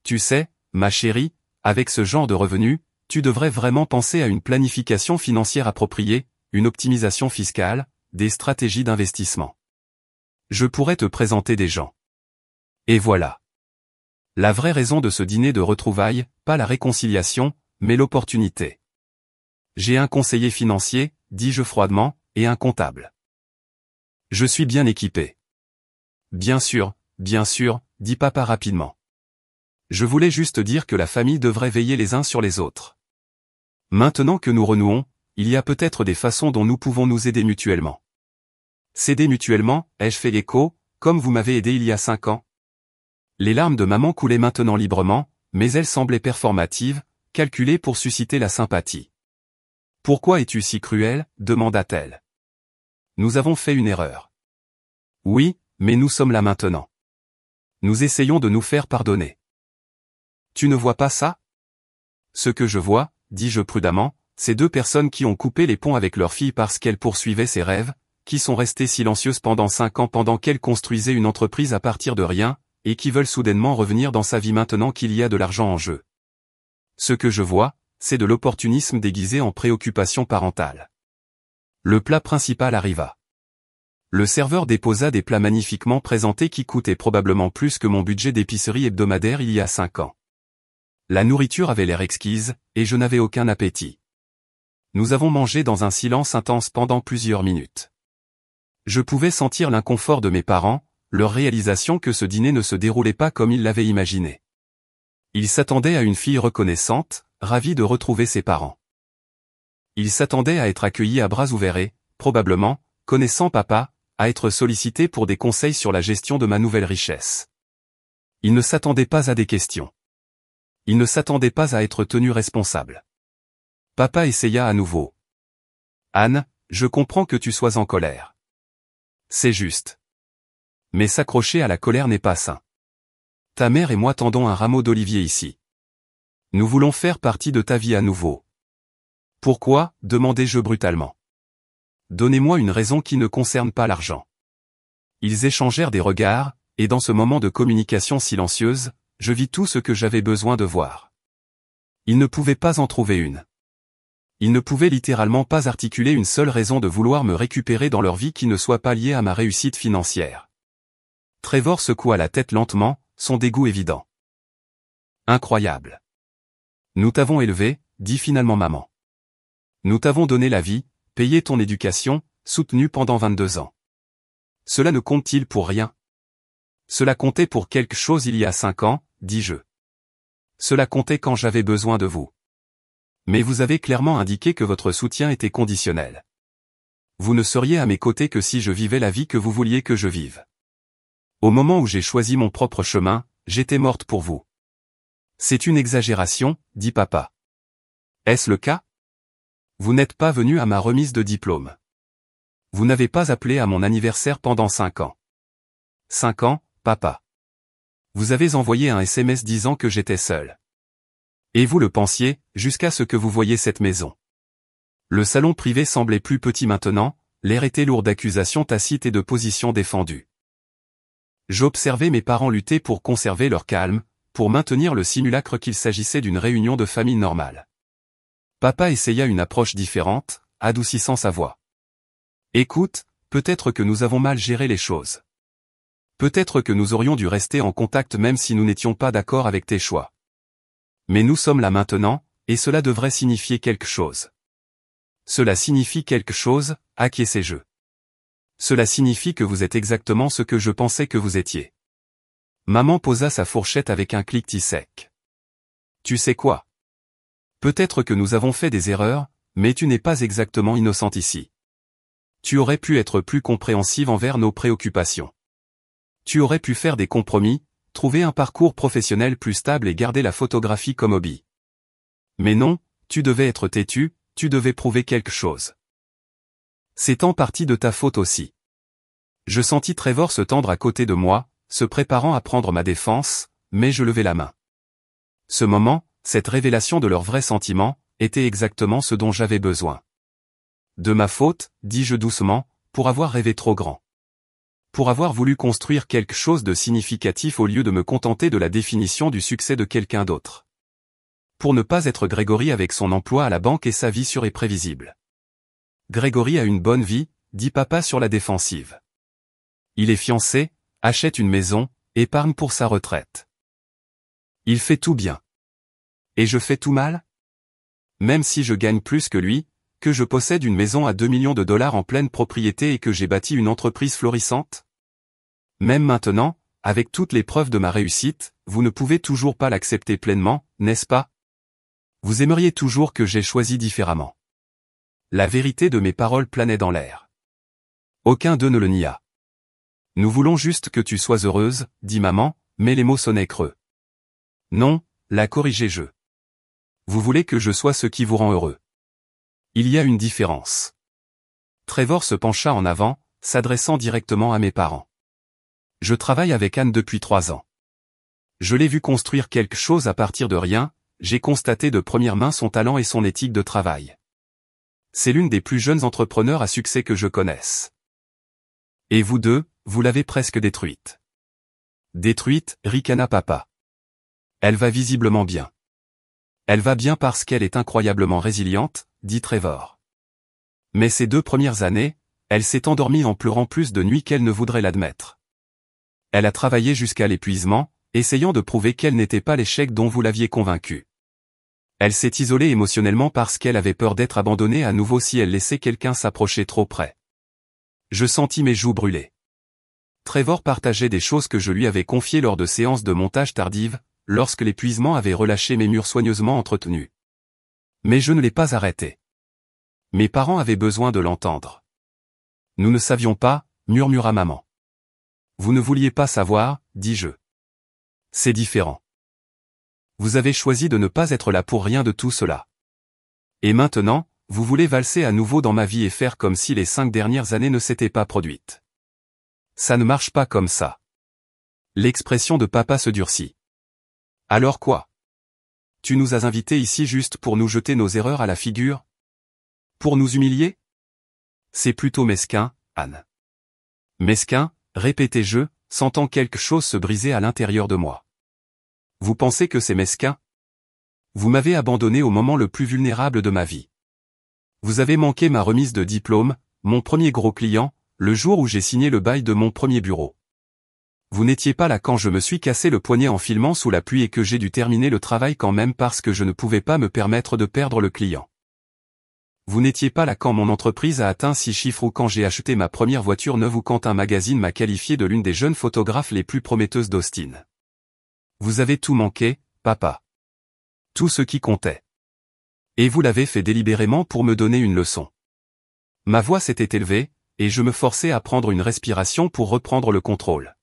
Tu sais, ma chérie, avec ce genre de revenus, tu devrais vraiment penser à une planification financière appropriée, une optimisation fiscale, des stratégies d'investissement. Je pourrais te présenter des gens. Et voilà. La vraie raison de ce dîner de retrouvailles, pas la réconciliation, mais l'opportunité. J'ai un conseiller financier, dis-je froidement, et un comptable. Je suis bien équipé. Bien sûr, dit papa rapidement. Je voulais juste dire que la famille devrait veiller les uns sur les autres. Maintenant que nous renouons, il y a peut-être des façons dont nous pouvons nous aider mutuellement. S'aider mutuellement, ai-je fait l'écho, comme vous m'avez aidé il y a 5 ans? Les larmes de maman coulaient maintenant librement, mais elles semblaient performatives, calculées pour susciter la sympathie. Pourquoi es-tu si cruel, demanda-t-elle. Nous avons fait une erreur. Oui, mais nous sommes là maintenant. Nous essayons de nous faire pardonner. Tu ne vois pas ça? Ce que je vois, dis-je prudemment, c'est 2 personnes qui ont coupé les ponts avec leur fille parce qu'elle poursuivait ses rêves, qui sont restées silencieuses pendant 5 ans pendant qu'elle construisait une entreprise à partir de rien, et qui veulent soudainement revenir dans sa vie maintenant qu'il y a de l'argent en jeu. Ce que je vois, c'est de l'opportunisme déguisé en préoccupation parentale. Le plat principal arriva. Le serveur déposa des plats magnifiquement présentés qui coûtaient probablement plus que mon budget d'épicerie hebdomadaire il y a 5 ans. La nourriture avait l'air exquise, et je n'avais aucun appétit. Nous avons mangé dans un silence intense pendant plusieurs minutes. Je pouvais sentir l'inconfort de mes parents, leur réalisation que ce dîner ne se déroulait pas comme ils l'avaient imaginé. Ils s'attendaient à une fille reconnaissante, ravie de retrouver ses parents. Ils s'attendaient à être accueillis à bras ouverts et, probablement, connaissant papa, à être sollicités pour des conseils sur la gestion de ma nouvelle richesse. Ils ne s'attendaient pas à des questions. Ils ne s'attendaient pas à être tenus responsables. Papa essaya à nouveau. Anne, je comprends que tu sois en colère. C'est juste. Mais s'accrocher à la colère n'est pas sain. Ta mère et moi tendons un rameau d'olivier ici. Nous voulons faire partie de ta vie à nouveau. Pourquoi, demandai-je brutalement. Donnez-moi une raison qui ne concerne pas l'argent. Ils échangèrent des regards, et dans ce moment de communication silencieuse, je vis tout ce que j'avais besoin de voir. Ils ne pouvaient pas en trouver une. Ils ne pouvaient littéralement pas articuler une seule raison de vouloir me récupérer dans leur vie qui ne soit pas liée à ma réussite financière. Trevor secoua la tête lentement, son dégoût évident. Incroyable. Nous t'avons élevé, dit finalement maman. Nous t'avons donné la vie, payé ton éducation, soutenu pendant 22 ans. Cela ne compte-t-il pour rien? Cela comptait pour quelque chose il y a 5 ans, dis-je. Cela comptait quand j'avais besoin de vous. Mais vous avez clairement indiqué que votre soutien était conditionnel. Vous ne seriez à mes côtés que si je vivais la vie que vous vouliez que je vive. Au moment où j'ai choisi mon propre chemin, j'étais morte pour vous. C'est une exagération, dit papa. Est-ce le cas? Vous n'êtes pas venu à ma remise de diplôme. Vous n'avez pas appelé à mon anniversaire pendant 5 ans. 5 ans, papa. Vous avez envoyé un SMS disant que j'étais seul. Et vous le pensiez, jusqu'à ce que vous voyiez cette maison. Le salon privé semblait plus petit maintenant, l'air était lourd d'accusations tacites et de positions défendues. J'observais mes parents lutter pour conserver leur calme, pour maintenir le simulacre qu'il s'agissait d'une réunion de famille normale. Papa essaya une approche différente, adoucissant sa voix. Écoute, peut-être que nous avons mal géré les choses. Peut-être que nous aurions dû rester en contact même si nous n'étions pas d'accord avec tes choix. Mais nous sommes là maintenant, et cela devrait signifier quelque chose. Cela signifie quelque chose, acquiesçai-je. Cela signifie que vous êtes exactement ce que je pensais que vous étiez. Maman posa sa fourchette avec un cliquetis sec. Tu sais quoi? Peut-être que nous avons fait des erreurs, mais tu n'es pas exactement innocente ici. Tu aurais pu être plus compréhensive envers nos préoccupations. Tu aurais pu faire des compromis, trouver un parcours professionnel plus stable et garder la photographie comme hobby. Mais non, tu devais être têtu, tu devais prouver quelque chose. C'est en partie de ta faute aussi. Je sentis Trevor se tendre à côté de moi, se préparant à prendre ma défense, mais je levai la main. Ce moment, cette révélation de leurs vrais sentiments, était exactement ce dont j'avais besoin. De ma faute, dis-je doucement, pour avoir rêvé trop grand. Pour avoir voulu construire quelque chose de significatif au lieu de me contenter de la définition du succès de quelqu'un d'autre. Pour ne pas être Grégory avec son emploi à la banque et sa vie sûre et prévisible. Grégory a une bonne vie, dit papa sur la défensive. Il est fiancé, achète une maison, épargne pour sa retraite. Il fait tout bien. Et je fais tout mal? Même si je gagne plus que lui, que je possède une maison à 2 millions de dollars en pleine propriété et que j'ai bâti une entreprise florissante? Même maintenant, avec toutes les preuves de ma réussite, vous ne pouvez toujours pas l'accepter pleinement, n'est-ce pas? Vous aimeriez toujours que j'aie choisi différemment. La vérité de mes paroles planait dans l'air. Aucun d'eux ne le nia. Nous voulons juste que tu sois heureuse, dit maman, mais les mots sonnaient creux. Non, la corrigeai-je. Vous voulez que je sois ce qui vous rend heureux. Il y a une différence. Trevor se pencha en avant, s'adressant directement à mes parents. Je travaille avec Anne depuis 3 ans. Je l'ai vu construire quelque chose à partir de rien, j'ai constaté de première main son talent et son éthique de travail. C'est l'une des plus jeunes entrepreneurs à succès que je connaisse. Et vous deux, vous l'avez presque détruite. Détruite, ricana papa. Elle va visiblement bien. Elle va bien parce qu'elle est incroyablement résiliente, dit Trevor. Mais ces 2 premières années, elle s'est endormie en pleurant plus de nuits qu'elle ne voudrait l'admettre. Elle a travaillé jusqu'à l'épuisement, essayant de prouver qu'elle n'était pas l'échec dont vous l'aviez convaincue. Elle s'est isolée émotionnellement parce qu'elle avait peur d'être abandonnée à nouveau si elle laissait quelqu'un s'approcher trop près. Je sentis mes joues brûler. Trevor partageait des choses que je lui avais confiées lors de séances de montage tardives, lorsque l'épuisement avait relâché mes murs soigneusement entretenus. Mais je ne l'ai pas arrêté. Mes parents avaient besoin de l'entendre. Nous ne savions pas, murmura maman. Vous ne vouliez pas savoir, dis-je. C'est différent. Vous avez choisi de ne pas être là pour rien de tout cela. Et maintenant, vous voulez valser à nouveau dans ma vie et faire comme si les 5 dernières années ne s'étaient pas produites. Ça ne marche pas comme ça. L'expression de papa se durcit. Alors quoi? Tu nous as invités ici juste pour nous jeter nos erreurs à la figure? Pour nous humilier? C'est plutôt mesquin, Anne. Mesquin, répétai-je, sentant quelque chose se briser à l'intérieur de moi. Vous pensez que c'est mesquin? Vous m'avez abandonné au moment le plus vulnérable de ma vie. Vous avez manqué ma remise de diplôme, mon premier gros client, le jour où j'ai signé le bail de mon premier bureau. Vous n'étiez pas là quand je me suis cassé le poignet en filmant sous la pluie et que j'ai dû terminer le travail quand même parce que je ne pouvais pas me permettre de perdre le client. Vous n'étiez pas là quand mon entreprise a atteint 6 chiffres ou quand j'ai acheté ma première voiture neuve ou quand un magazine m'a qualifié de l'une des jeunes photographes les plus prometteuses d'Austin. Vous avez tout manqué, papa. Tout ce qui comptait. Et vous l'avez fait délibérément pour me donner une leçon. Ma voix s'était élevée, et je me forçais à prendre une respiration pour reprendre le contrôle.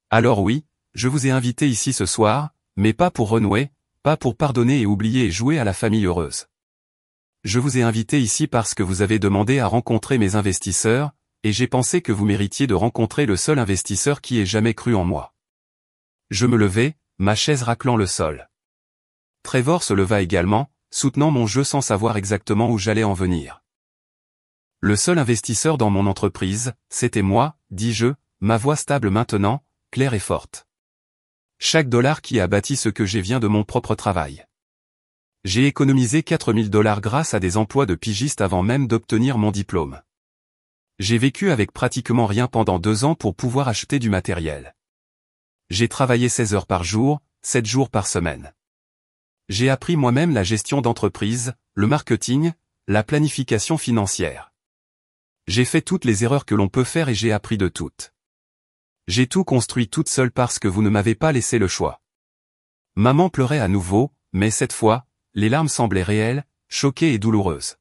Alors oui, je vous ai invité ici ce soir, mais pas pour renouer, pas pour pardonner et oublier et jouer à la famille heureuse. Je vous ai invité ici parce que vous avez demandé à rencontrer mes investisseurs, et j'ai pensé que vous méritiez de rencontrer le seul investisseur qui ait jamais cru en moi. Je me levai, ma chaise raclant le sol. Trevor se leva également, soutenant mon jeu sans savoir exactement où j'allais en venir. Le seul investisseur dans mon entreprise, c'était moi, dis-je, ma voix stable maintenant, claire et forte. Chaque dollar qui a bâti ce que j'ai vient de mon propre travail. J'ai économisé 4 000 $ grâce à des emplois de pigiste avant même d'obtenir mon diplôme. J'ai vécu avec pratiquement rien pendant 2 ans pour pouvoir acheter du matériel. J'ai travaillé 16 heures par jour, 7 jours par semaine. J'ai appris moi-même la gestion d'entreprise, le marketing, la planification financière. J'ai fait toutes les erreurs que l'on peut faire et j'ai appris de toutes. J'ai tout construit toute seule parce que vous ne m'avez pas laissé le choix. Maman pleurait à nouveau, mais cette fois, les larmes semblaient réelles, choquées et douloureuses.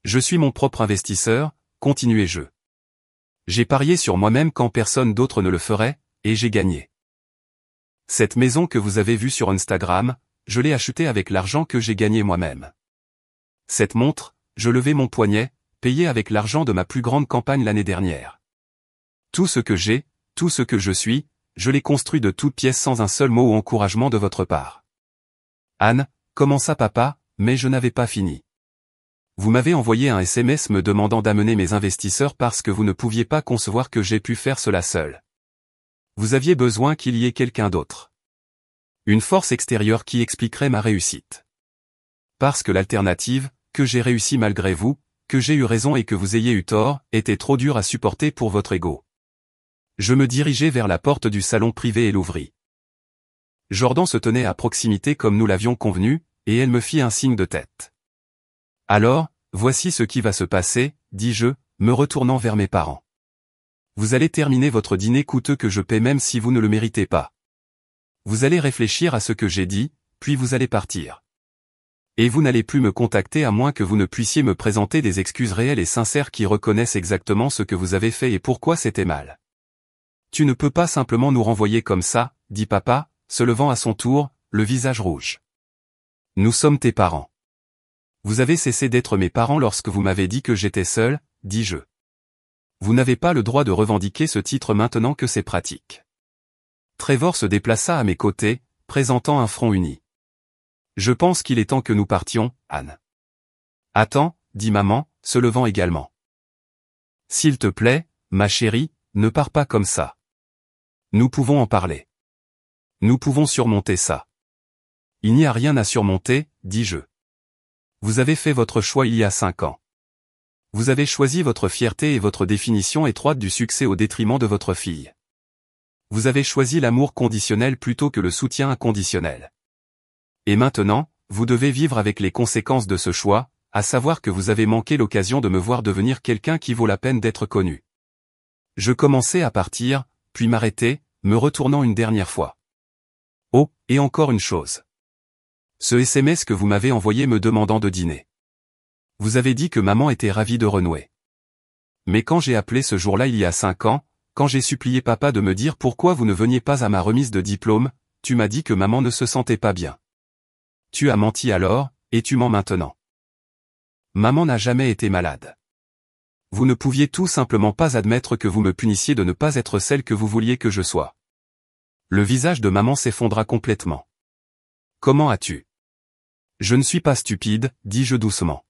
Je suis mon propre investisseur, continuai-je. J'ai parié sur moi-même quand personne d'autre ne le ferait, et j'ai gagné. Cette maison que vous avez vue sur Instagram, je l'ai achetée avec l'argent que j'ai gagné moi-même. Cette montre, je levai mon poignet, payée avec l'argent de ma plus grande campagne l'année dernière. Tout ce que j'ai, tout ce que je suis, je l'ai construit de toutes pièces sans un seul mot ou encouragement de votre part. Anne, commença papa, mais je n'avais pas fini. Vous m'avez envoyé un SMS me demandant d'amener mes investisseurs parce que vous ne pouviez pas concevoir que j'ai pu faire cela seul. Vous aviez besoin qu'il y ait quelqu'un d'autre. Une force extérieure qui expliquerait ma réussite. Parce que l'alternative, que j'ai réussi malgré vous, que j'ai eu raison et que vous ayez eu tort, était trop dure à supporter pour votre ego. Je me dirigeai vers la porte du salon privé et l'ouvris. Jordan se tenait à proximité comme nous l'avions convenu, et elle me fit un signe de tête. Alors, voici ce qui va se passer, dis-je, me retournant vers mes parents. Vous allez terminer votre dîner coûteux que je paie même si vous ne le méritez pas. Vous allez réfléchir à ce que j'ai dit, puis vous allez partir. Et vous n'allez plus me contacter à moins que vous ne puissiez me présenter des excuses réelles et sincères qui reconnaissent exactement ce que vous avez fait et pourquoi c'était mal. Tu ne peux pas simplement nous renvoyer comme ça, dit papa, se levant à son tour, le visage rouge. Nous sommes tes parents. Vous avez cessé d'être mes parents lorsque vous m'avez dit que j'étais seul, dis-je. Vous n'avez pas le droit de revendiquer ce titre maintenant que c'est pratique. Trevor se déplaça à mes côtés, présentant un front uni. Je pense qu'il est temps que nous partions, Anne. Attends, dit maman, se levant également. S'il te plaît, ma chérie, ne pars pas comme ça. Nous pouvons en parler. Nous pouvons surmonter ça. Il n'y a rien à surmonter, dis-je. Vous avez fait votre choix il y a 5 ans. Vous avez choisi votre fierté et votre définition étroite du succès au détriment de votre fille. Vous avez choisi l'amour conditionnel plutôt que le soutien inconditionnel. Et maintenant, vous devez vivre avec les conséquences de ce choix, à savoir que vous avez manqué l'occasion de me voir devenir quelqu'un qui vaut la peine d'être connu. Je commençai à partir, puis m'arrêtai, me retournant une dernière fois. Oh, et encore une chose. Ce SMS que vous m'avez envoyé me demandant de dîner. Vous avez dit que maman était ravie de renouer. Mais quand j'ai appelé ce jour-là il y a 5 ans, quand j'ai supplié papa de me dire pourquoi vous ne veniez pas à ma remise de diplôme, tu m'as dit que maman ne se sentait pas bien. Tu as menti alors, et tu mens maintenant. Maman n'a jamais été malade. Vous ne pouviez tout simplement pas admettre que vous me punissiez de ne pas être celle que vous vouliez que je sois. Le visage de maman s'effondra complètement. Comment as-tu? Je ne suis pas stupide, dis-je doucement.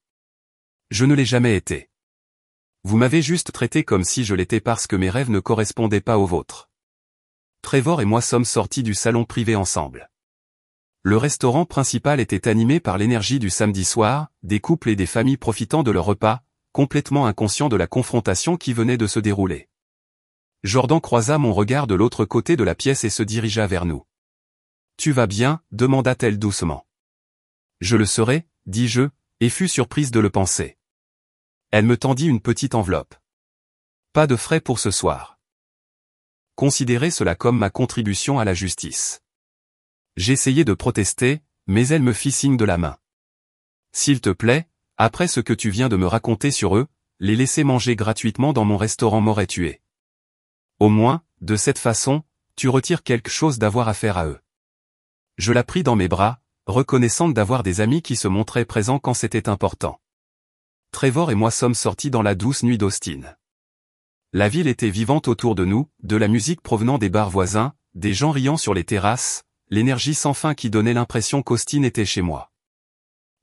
Je ne l'ai jamais été. Vous m'avez juste traité comme si je l'étais parce que mes rêves ne correspondaient pas aux vôtres. Trevor et moi sommes sortis du salon privé ensemble. Le restaurant principal était animé par l'énergie du samedi soir, des couples et des familles profitant de leur repas, complètement inconscients de la confrontation qui venait de se dérouler. Jordan croisa mon regard de l'autre côté de la pièce et se dirigea vers nous. « Tu vas bien ?» demanda-t-elle doucement. « Je le serai, dis-je, et fus surprise de le penser. Elle me tendit une petite enveloppe. Pas de frais pour ce soir. Considérez cela comme ma contribution à la justice. J'essayai de protester, mais elle me fit signe de la main. S'il te plaît, après ce que tu viens de me raconter sur eux, les laisser manger gratuitement dans mon restaurant m'aurait tué. Au moins, de cette façon, tu retires quelque chose d'avoir affaire à eux. Je la pris dans mes bras, reconnaissante d'avoir des amis qui se montraient présents quand c'était important. Trevor et moi sommes sortis dans la douce nuit d'Austin. La ville était vivante autour de nous, de la musique provenant des bars voisins, des gens riant sur les terrasses, l'énergie sans fin qui donnait l'impression qu'Austin était chez moi.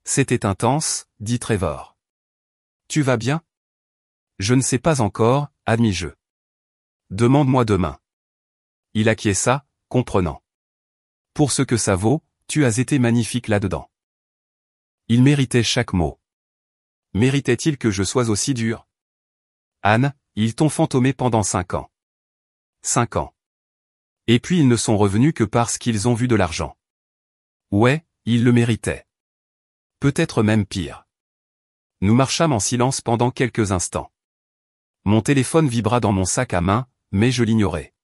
C'était intense, dit Trevor. Tu vas bien? Je ne sais pas encore, admis-je. Demande-moi demain. Il acquiesça, comprenant. Pour ce que ça vaut, tu as été magnifique là-dedans. Il méritait chaque mot. Méritait-il que je sois aussi dur? Anne, ils t'ont fantomé pendant 5 ans. 5 ans. Et puis ils ne sont revenus que parce qu'ils ont vu de l'argent. Ouais, ils le méritaient. Peut-être même pire. Nous marchâmes en silence pendant quelques instants. Mon téléphone vibra dans mon sac à main, mais je l'ignorais.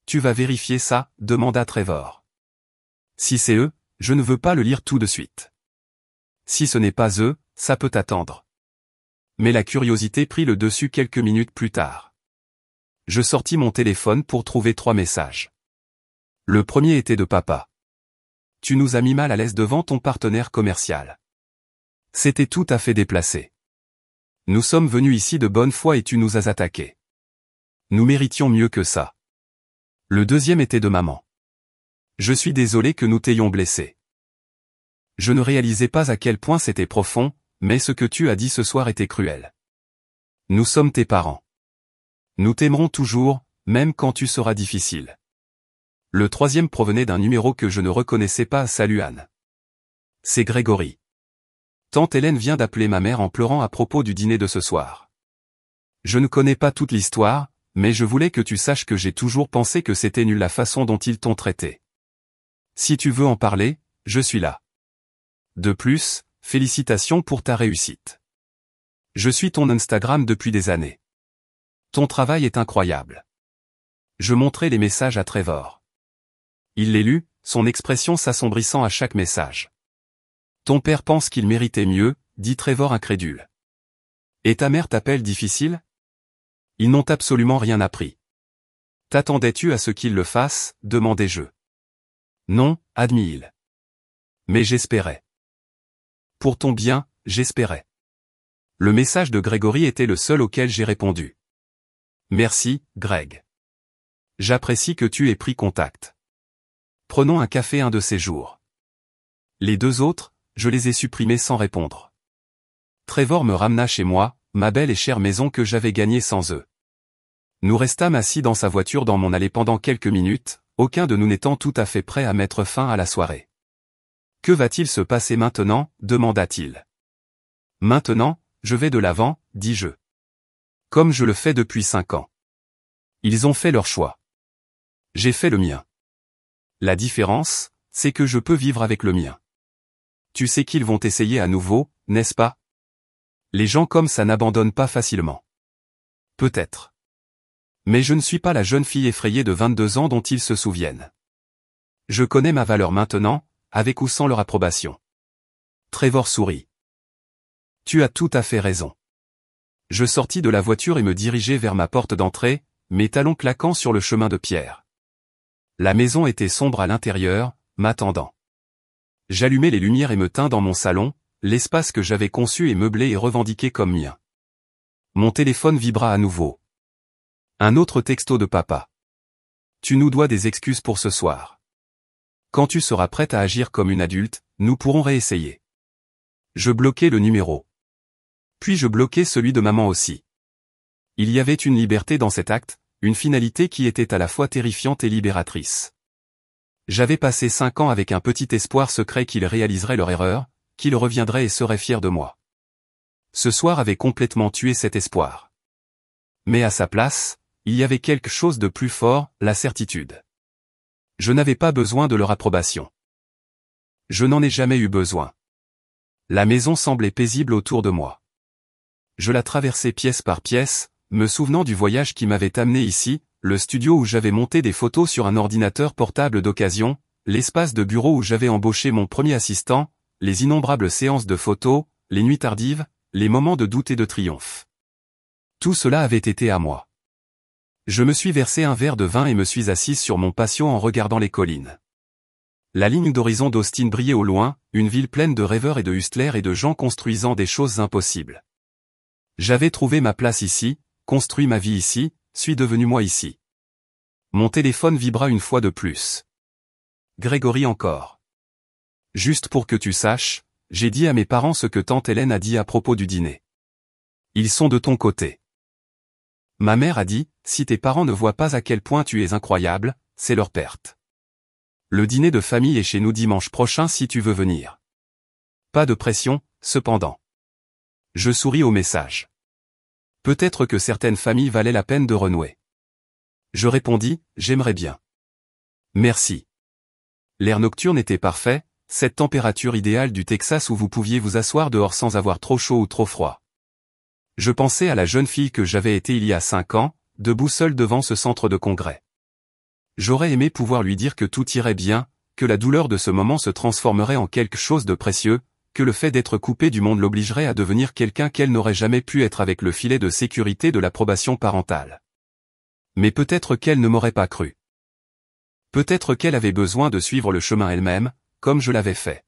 Tu vas vérifier ça, demanda Trevor. Si c'est eux, je ne veux pas le lire tout de suite. Si ce n'est pas eux, ça peut attendre. Mais la curiosité prit le dessus quelques minutes plus tard. Je sortis mon téléphone pour trouver 3 messages. Le premier était de papa. Tu nous as mis mal à l'aise devant ton partenaire commercial. C'était tout à fait déplacé. Nous sommes venus ici de bonne foi et tu nous as attaqués. Nous méritions mieux que ça. Le deuxième était de maman. Je suis désolé que nous t'ayons blessé. Je ne réalisais pas à quel point c'était profond, mais ce que tu as dit ce soir était cruel. Nous sommes tes parents. Nous t'aimerons toujours, même quand tu seras difficile. Le troisième provenait d'un numéro que je ne reconnaissais pas. Salut Anne. C'est Grégory. Tante Hélène vient d'appeler ma mère en pleurant à propos du dîner de ce soir. Je ne connais pas toute l'histoire, mais je voulais que tu saches que j'ai toujours pensé que c'était nul la façon dont ils t'ont traité. Si tu veux en parler, je suis là. De plus, félicitations pour ta réussite. Je suis ton Instagram depuis des années. Ton travail est incroyable. Je montrai les messages à Trevor. Il les lut, son expression s'assombrissant à chaque message. Ton père pense qu'il méritait mieux, dit Trevor incrédule. Et ta mère t'appelle difficile? Ils n'ont absolument rien appris. T'attendais-tu à ce qu'ils le fassent, demandai-je. Non, admis-il. Mais j'espérais. Pour ton bien, j'espérais. Le message de Grégory était le seul auquel j'ai répondu. Merci, Greg. J'apprécie que tu aies pris contact. Prenons un café un de ces jours. Les 2 autres, je les ai supprimés sans répondre. Trevor me ramena chez moi, ma belle et chère maison que j'avais gagnée sans eux. Nous restâmes assis dans sa voiture dans mon allée pendant quelques minutes, aucun de nous n'étant tout à fait prêt à mettre fin à la soirée. Que va-t-il se passer maintenant, demanda-t-il. Maintenant, je vais de l'avant, dis-je. Comme je le fais depuis 5 ans. Ils ont fait leur choix. J'ai fait le mien. La différence, c'est que je peux vivre avec le mien. Tu sais qu'ils vont essayer à nouveau, n'est-ce pas? Les gens comme ça n'abandonnent pas facilement. Peut-être. Mais je ne suis pas la jeune fille effrayée de 22 ans dont ils se souviennent. Je connais ma valeur maintenant, avec ou sans leur approbation. Trevor sourit. Tu as tout à fait raison. Je sortis de la voiture et me dirigeai vers ma porte d'entrée, mes talons claquant sur le chemin de pierre. La maison était sombre à l'intérieur, m'attendant. J'allumai les lumières et me tins dans mon salon, l'espace que j'avais conçu et meublé et revendiqué comme mien. Mon téléphone vibra à nouveau. Un autre texto de papa. Tu nous dois des excuses pour ce soir. Quand tu seras prête à agir comme une adulte, nous pourrons réessayer. Je bloquai le numéro. Puis je bloquai celui de maman aussi. Il y avait une liberté dans cet acte, une finalité qui était à la fois terrifiante et libératrice. J'avais passé 5 ans avec un petit espoir secret qu'ils réaliseraient leur erreur, qu'ils reviendraient et seraient fiers de moi. Ce soir avait complètement tué cet espoir. Mais à sa place, il y avait quelque chose de plus fort, la certitude. Je n'avais pas besoin de leur approbation. Je n'en ai jamais eu besoin. La maison semblait paisible autour de moi. Je la traversais pièce par pièce, me souvenant du voyage qui m'avait amené ici, le studio où j'avais monté des photos sur un ordinateur portable d'occasion, l'espace de bureau où j'avais embauché mon premier assistant, les innombrables séances de photos, les nuits tardives, les moments de doute et de triomphe. Tout cela avait été à moi. Je me suis versé un verre de vin et me suis assise sur mon patio en regardant les collines. La ligne d'horizon d'Austin brillait au loin, une ville pleine de rêveurs et de hustlers et de gens construisant des choses impossibles. J'avais trouvé ma place ici, construit ma vie ici, suis devenu moi ici. Mon téléphone vibra une fois de plus. Grégory encore. Juste pour que tu saches, j'ai dit à mes parents ce que tante Hélène a dit à propos du dîner. Ils sont de ton côté. Ma mère a dit, si tes parents ne voient pas à quel point tu es incroyable, c'est leur perte. Le dîner de famille est chez nous dimanche prochain si tu veux venir. Pas de pression, cependant. Je souris au message. Peut-être que certaines familles valaient la peine de renouer. Je répondis, j'aimerais bien. Merci. L'air nocturne était parfait, cette température idéale du Texas où vous pouviez vous asseoir dehors sans avoir trop chaud ou trop froid. Je pensais à la jeune fille que j'avais été il y a 5 ans, debout seule devant ce centre de congrès. J'aurais aimé pouvoir lui dire que tout irait bien, que la douleur de ce moment se transformerait en quelque chose de précieux, que le fait d'être coupée du monde l'obligerait à devenir quelqu'un qu'elle n'aurait jamais pu être avec le filet de sécurité de l'approbation parentale. Mais peut-être qu'elle ne m'aurait pas cru. Peut-être qu'elle avait besoin de suivre le chemin elle-même, comme je l'avais fait.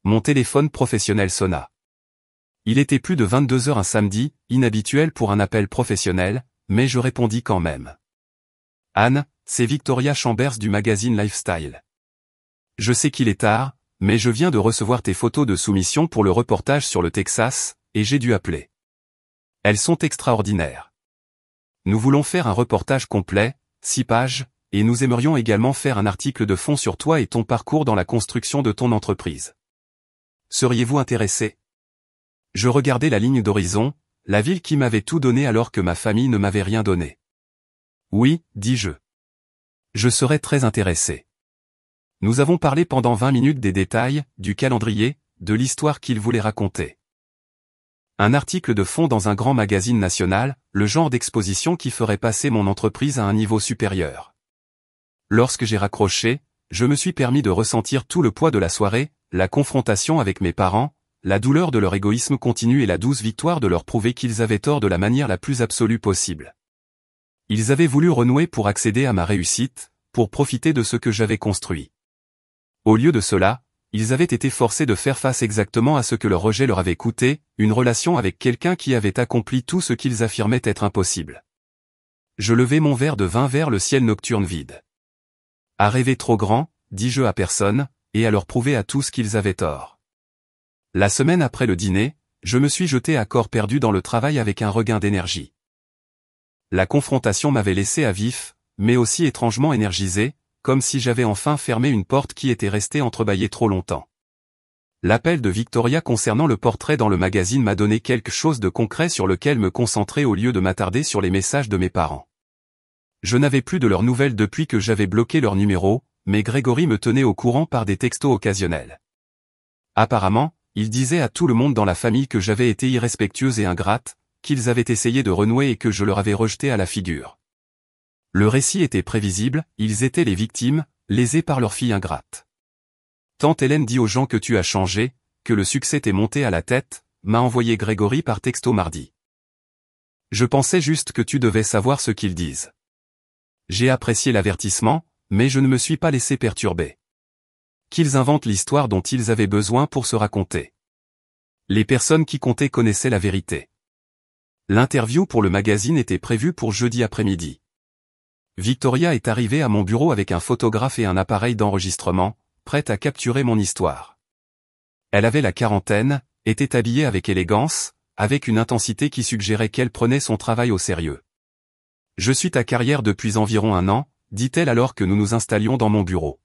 Mon téléphone professionnel sonna. Il était plus de 22 heures un samedi, inhabituel pour un appel professionnel, mais je répondis quand même. Anne, c'est Victoria Chambers du magazine Lifestyle. Je sais qu'il est tard, mais je viens de recevoir tes photos de soumission pour le reportage sur le Texas, et j'ai dû appeler. Elles sont extraordinaires. Nous voulons faire un reportage complet, 6 pages, et nous aimerions également faire un article de fond sur toi et ton parcours dans la construction de ton entreprise. Seriez-vous intéressé ? Je regardais la ligne d'horizon, la ville qui m'avait tout donné alors que ma famille ne m'avait rien donné. Oui, dis-je. Je serais très intéressé. Nous avons parlé pendant 20 minutes des détails, du calendrier, de l'histoire qu'il voulait raconter. Un article de fond dans un grand magazine national, le genre d'exposition qui ferait passer mon entreprise à un niveau supérieur. Lorsque j'ai raccroché, je me suis permis de ressentir tout le poids de la soirée, la confrontation avec mes parents, la douleur de leur égoïsme continu et la douce victoire de leur prouver qu'ils avaient tort de la manière la plus absolue possible. Ils avaient voulu renouer pour accéder à ma réussite, pour profiter de ce que j'avais construit. Au lieu de cela, ils avaient été forcés de faire face exactement à ce que leur rejet leur avait coûté, une relation avec quelqu'un qui avait accompli tout ce qu'ils affirmaient être impossible. Je levai mon verre de vin vers le ciel nocturne vide. À rêver trop grand, dis-je à personne, et à leur prouver à tous qu'ils avaient tort. La semaine après le dîner, je me suis jeté à corps perdu dans le travail avec un regain d'énergie. La confrontation m'avait laissé à vif, mais aussi étrangement énergisé, comme si j'avais enfin fermé une porte qui était restée entrebâillée trop longtemps. L'appel de Victoria concernant le portrait dans le magazine m'a donné quelque chose de concret sur lequel me concentrer au lieu de m'attarder sur les messages de mes parents. Je n'avais plus de leurs nouvelles depuis que j'avais bloqué leur numéro, mais Grégory me tenait au courant par des textos occasionnels. Apparemment, il disait à tout le monde dans la famille que j'avais été irrespectueuse et ingrate, qu'ils avaient essayé de renouer et que je leur avais rejeté à la figure. Le récit était prévisible, ils étaient les victimes, lésés par leur fille ingrate. Tante Hélène dit aux gens que tu as changé, que le succès t'est monté à la tête, m'a envoyé Grégory par texto mardi. Je pensais juste que tu devais savoir ce qu'ils disent. J'ai apprécié l'avertissement, mais je ne me suis pas laissé perturber. Qu'ils inventent l'histoire dont ils avaient besoin pour se raconter. Les personnes qui comptaient connaissaient la vérité. L'interview pour le magazine était prévue pour jeudi après-midi. Victoria est arrivée à mon bureau avec un photographe et un appareil d'enregistrement, prête à capturer mon histoire. Elle avait la quarantaine, était habillée avec élégance, avec une intensité qui suggérait qu'elle prenait son travail au sérieux. Je suis ta carrière depuis environ 1 an, dit-elle alors que nous nous installions dans mon bureau.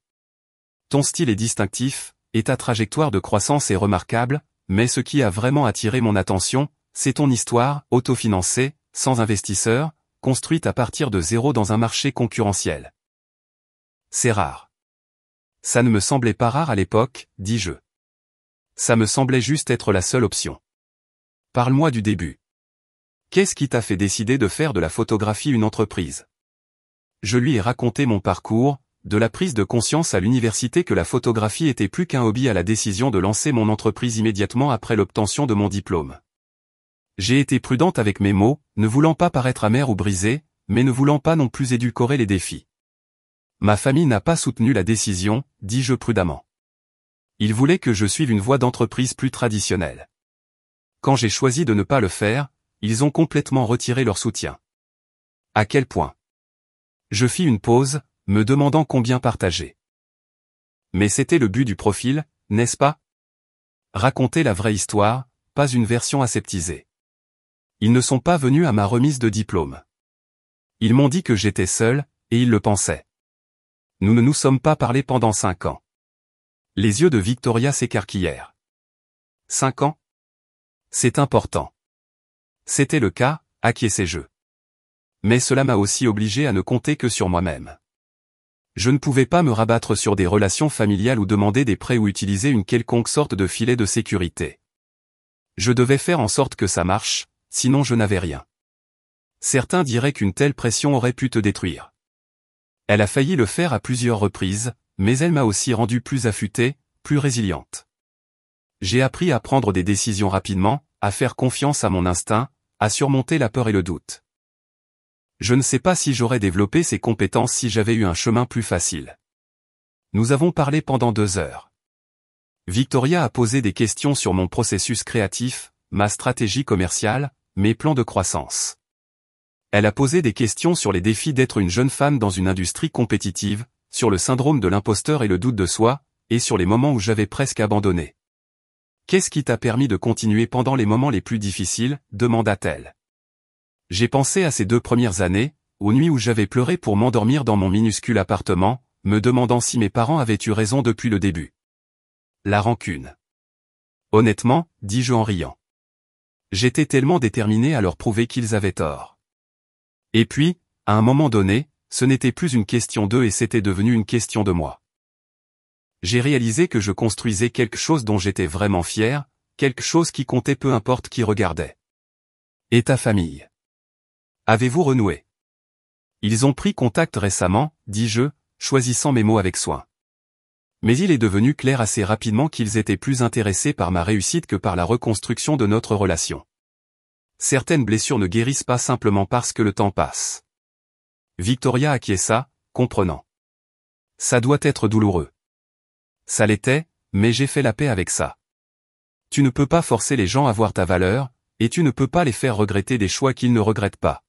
Ton style est distinctif, et ta trajectoire de croissance est remarquable, mais ce qui a vraiment attiré mon attention, c'est ton histoire, autofinancée, sans investisseur, construite à partir de zéro dans un marché concurrentiel. C'est rare. Ça ne me semblait pas rare à l'époque, dis-je. Ça me semblait juste être la seule option. Parle-moi du début. Qu'est-ce qui t'a fait décider de faire de la photographie une entreprise ? Je lui ai raconté mon parcours, de la prise de conscience à l'université que la photographie était plus qu'un hobby à la décision de lancer mon entreprise immédiatement après l'obtention de mon diplôme. J'ai été prudente avec mes mots, ne voulant pas paraître amère ou brisée, mais ne voulant pas non plus édulcorer les défis. Ma famille n'a pas soutenu la décision, dis-je prudemment. Ils voulaient que je suive une voie d'entreprise plus traditionnelle. Quand j'ai choisi de ne pas le faire, ils ont complètement retiré leur soutien. À quel point ? Je fis une pause, me demandant combien partager. Mais c'était le but du profil, n'est-ce pas ? Raconter la vraie histoire, pas une version aseptisée. Ils ne sont pas venus à ma remise de diplôme. Ils m'ont dit que j'étais seul, et ils le pensaient. Nous ne nous sommes pas parlé pendant 5 ans. Les yeux de Victoria s'écarquillèrent. 5 ans ? C'est important. C'était le cas, acquiesçai-je. Mais cela m'a aussi obligé à ne compter que sur moi-même. Je ne pouvais pas me rabattre sur des relations familiales ou demander des prêts ou utiliser une quelconque sorte de filet de sécurité. Je devais faire en sorte que ça marche, sinon je n'avais rien. Certains diraient qu'une telle pression aurait pu te détruire. Elle a failli le faire à plusieurs reprises, mais elle m'a aussi rendue plus affûtée, plus résiliente. J'ai appris à prendre des décisions rapidement, à faire confiance à mon instinct, à surmonter la peur et le doute. Je ne sais pas si j'aurais développé ces compétences si j'avais eu un chemin plus facile. Nous avons parlé pendant 2 heures. Victoria a posé des questions sur mon processus créatif, ma stratégie commerciale, mes plans de croissance. Elle a posé des questions sur les défis d'être une jeune femme dans une industrie compétitive, sur le syndrome de l'imposteur et le doute de soi, et sur les moments où j'avais presque abandonné. Qu'est-ce qui t'a permis de continuer pendant les moments les plus difficiles, demanda-t-elle. J'ai pensé à ces 2 premières années, aux nuits où j'avais pleuré pour m'endormir dans mon minuscule appartement, me demandant si mes parents avaient eu raison depuis le début. La rancune. Honnêtement, dis-je en riant. J'étais tellement déterminé à leur prouver qu'ils avaient tort. Et puis, à un moment donné, ce n'était plus une question d'eux et c'était devenu une question de moi. J'ai réalisé que je construisais quelque chose dont j'étais vraiment fier, quelque chose qui comptait peu importe qui regardait. Et ta famille? Avez-vous renoué? Ils ont pris contact récemment, dis-je, choisissant mes mots avec soin. Mais il est devenu clair assez rapidement qu'ils étaient plus intéressés par ma réussite que par la reconstruction de notre relation. Certaines blessures ne guérissent pas simplement parce que le temps passe. Victoria acquiesça, comprenant. Ça doit être douloureux. Ça l'était, mais j'ai fait la paix avec ça. Tu ne peux pas forcer les gens à voir ta valeur, et tu ne peux pas les faire regretter des choix qu'ils ne regrettent pas.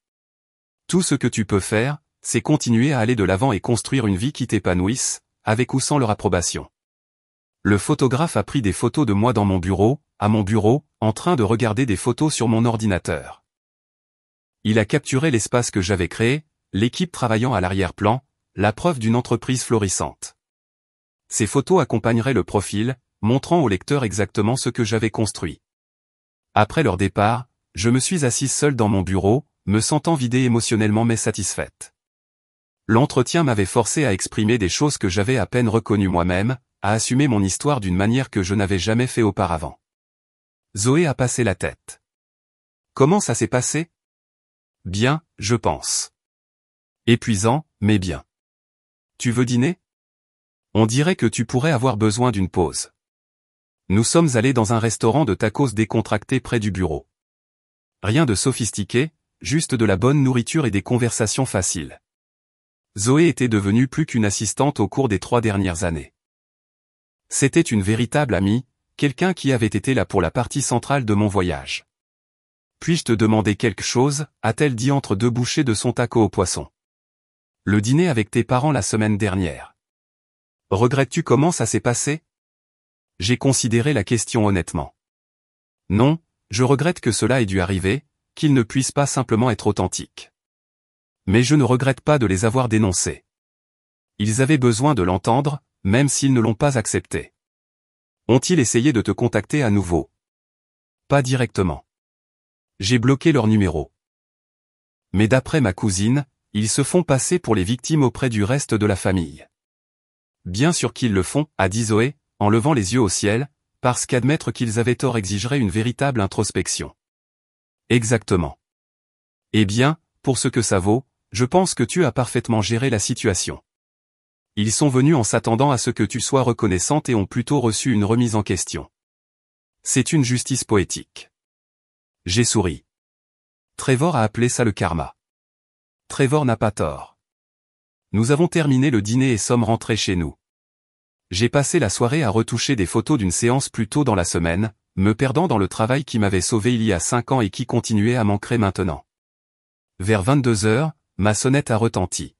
Tout ce que tu peux faire, c'est continuer à aller de l'avant et construire une vie qui t'épanouisse, avec ou sans leur approbation. Le photographe a pris des photos de moi dans mon bureau, à mon bureau, en train de regarder des photos sur mon ordinateur. Il a capturé l'espace que j'avais créé, l'équipe travaillant à l'arrière-plan, la preuve d'une entreprise florissante. Ces photos accompagneraient le profil, montrant au lecteur exactement ce que j'avais construit. Après leur départ, je me suis assise seule dans mon bureau, me sentant vidée émotionnellement mais satisfaite. L'entretien m'avait forcé à exprimer des choses que j'avais à peine reconnues moi-même, à assumer mon histoire d'une manière que je n'avais jamais fait auparavant. Zoé a passé la tête. Comment ça s'est passé? Bien, je pense. Épuisant, mais bien. Tu veux dîner? On dirait que tu pourrais avoir besoin d'une pause. Nous sommes allés dans un restaurant de tacos décontracté près du bureau. Rien de sophistiqué, juste de la bonne nourriture et des conversations faciles. Zoé était devenue plus qu'une assistante au cours des 3 dernières années. C'était une véritable amie, quelqu'un qui avait été là pour la partie centrale de mon voyage. Puis-je te demander quelque chose, a-t-elle dit entre 2 bouchées de son taco au poisson. Le dîner avec tes parents la semaine dernière. Regrettes-tu comment ça s'est passé? J'ai considéré la question honnêtement. Non, je regrette que cela ait dû arriver, qu'ils ne puissent pas simplement être authentiques. Mais je ne regrette pas de les avoir dénoncés. Ils avaient besoin de l'entendre, même s'ils ne l'ont pas accepté. Ont-ils essayé de te contacter à nouveau? Pas directement. J'ai bloqué leur numéro. Mais d'après ma cousine, ils se font passer pour les victimes auprès du reste de la famille. Bien sûr qu'ils le font, a dit Zoé, en levant les yeux au ciel, parce qu'admettre qu'ils avaient tort exigerait une véritable introspection. Exactement. Eh bien, pour ce que ça vaut, je pense que tu as parfaitement géré la situation. Ils sont venus en s'attendant à ce que tu sois reconnaissante et ont plutôt reçu une remise en question. C'est une justice poétique. J'ai souri. Trevor a appelé ça le karma. Trevor n'a pas tort. Nous avons terminé le dîner et sommes rentrés chez nous. J'ai passé la soirée à retoucher des photos d'une séance plus tôt dans la semaine, me perdant dans le travail qui m'avait sauvé il y a 5 ans et qui continuait à m'ancrer maintenant. Vers 22 heures, ma sonnette a retenti.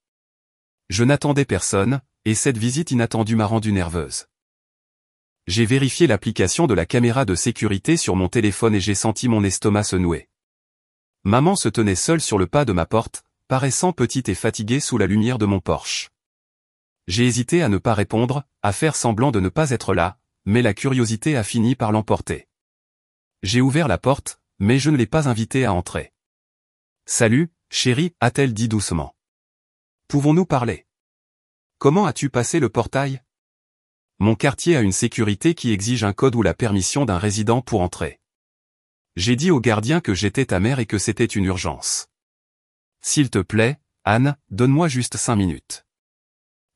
Je n'attendais personne, et cette visite inattendue m'a rendue nerveuse. J'ai vérifié l'application de la caméra de sécurité sur mon téléphone et j'ai senti mon estomac se nouer. Maman se tenait seule sur le pas de ma porte, paraissant petite et fatiguée sous la lumière de mon Porsche. J'ai hésité à ne pas répondre, à faire semblant de ne pas être là, mais la curiosité a fini par l'emporter. J'ai ouvert la porte, mais je ne l'ai pas invitée à entrer. « Salut, chérie », a-t-elle dit doucement. « Pouvons-nous parler? Comment as-tu passé le portail? Mon quartier a une sécurité qui exige un code ou la permission d'un résident pour entrer. J'ai dit au gardien que j'étais ta mère et que c'était une urgence. S'il te plaît, Anne, donne-moi juste 5 minutes.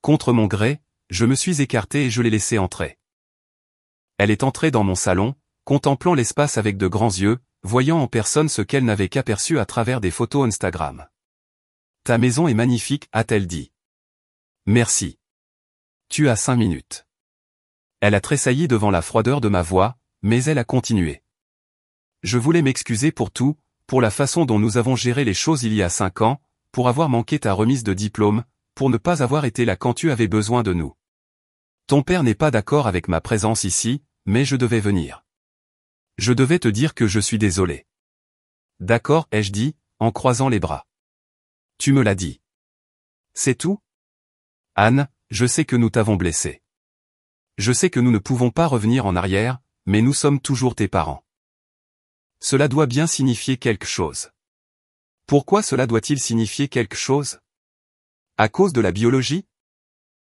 Contre mon gré, je me suis écarté et je l'ai laissée entrer. Elle est entrée dans mon salon, contemplant l'espace avec de grands yeux, voyant en personne ce qu'elle n'avait qu'aperçu à travers des photos Instagram. ta maison est magnifique, a-t-elle dit. Merci. Tu as 5 minutes. Elle a tressailli devant la froideur de ma voix, mais elle a continué. Je voulais m'excuser pour tout, pour la façon dont nous avons géré les choses il y a 5 ans, pour avoir manqué ta remise de diplôme, pour ne pas avoir été là quand tu avais besoin de nous. Ton père n'est pas d'accord avec ma présence ici, mais je devais venir. Je devais te dire que je suis désolé. D'accord, ai-je dit, en croisant les bras. Tu me l'as dit. C'est tout? Anne, je sais que nous t'avons blessé. Je sais que nous ne pouvons pas revenir en arrière, mais nous sommes toujours tes parents. Cela doit bien signifier quelque chose. Pourquoi cela doit-il signifier quelque chose? À cause de la biologie?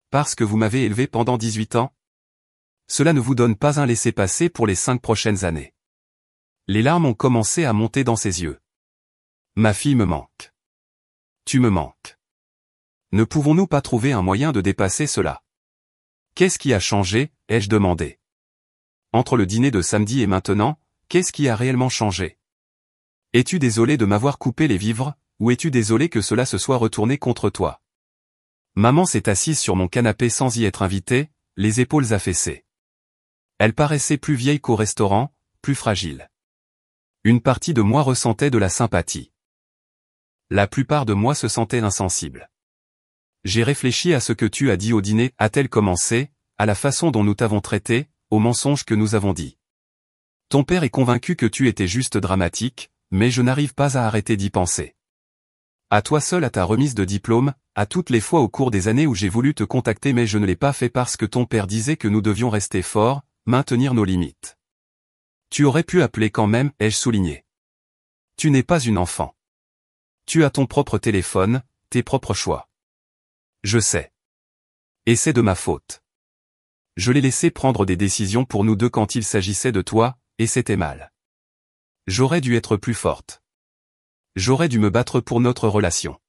Parce que vous m'avez élevé pendant 18 ans? Cela ne vous donne pas un laissez-passer pour les 5 prochaines années. Les larmes ont commencé à monter dans ses yeux. Ma fille me manque. Tu me manques. Ne pouvons-nous pas trouver un moyen de dépasser cela? Qu'est-ce qui a changé, ai-je demandé. Entre le dîner de samedi et maintenant, qu'est-ce qui a réellement changé? Es-tu désolé de m'avoir coupé les vivres, ou es-tu désolé que cela se soit retourné contre toi? Maman s'est assise sur mon canapé sans y être invitée, les épaules affaissées. Elle paraissait plus vieille qu'au restaurant, plus fragile. Une partie de moi ressentait de la sympathie. La plupart de moi se sentait insensible. J'ai réfléchi à ce que tu as dit au dîner, a-t-elle commencé, à la façon dont nous t'avons traité, aux mensonges que nous avons dit. Ton père est convaincu que tu étais juste dramatique, mais je n'arrive pas à arrêter d'y penser. À toi seul, à ta remise de diplôme, à toutes les fois au cours des années où j'ai voulu te contacter mais je ne l'ai pas fait parce que ton père disait que nous devions rester forts, maintenir nos limites. Tu aurais pu appeler quand même, ai-je souligné. Tu n'es pas une enfant. Tu as ton propre téléphone, tes propres choix. Je sais. Et c'est de ma faute. Je l'ai laissé prendre des décisions pour nous deux quand il s'agissait de toi, et c'était mal. J'aurais dû être plus forte. J'aurais dû me battre pour notre relation.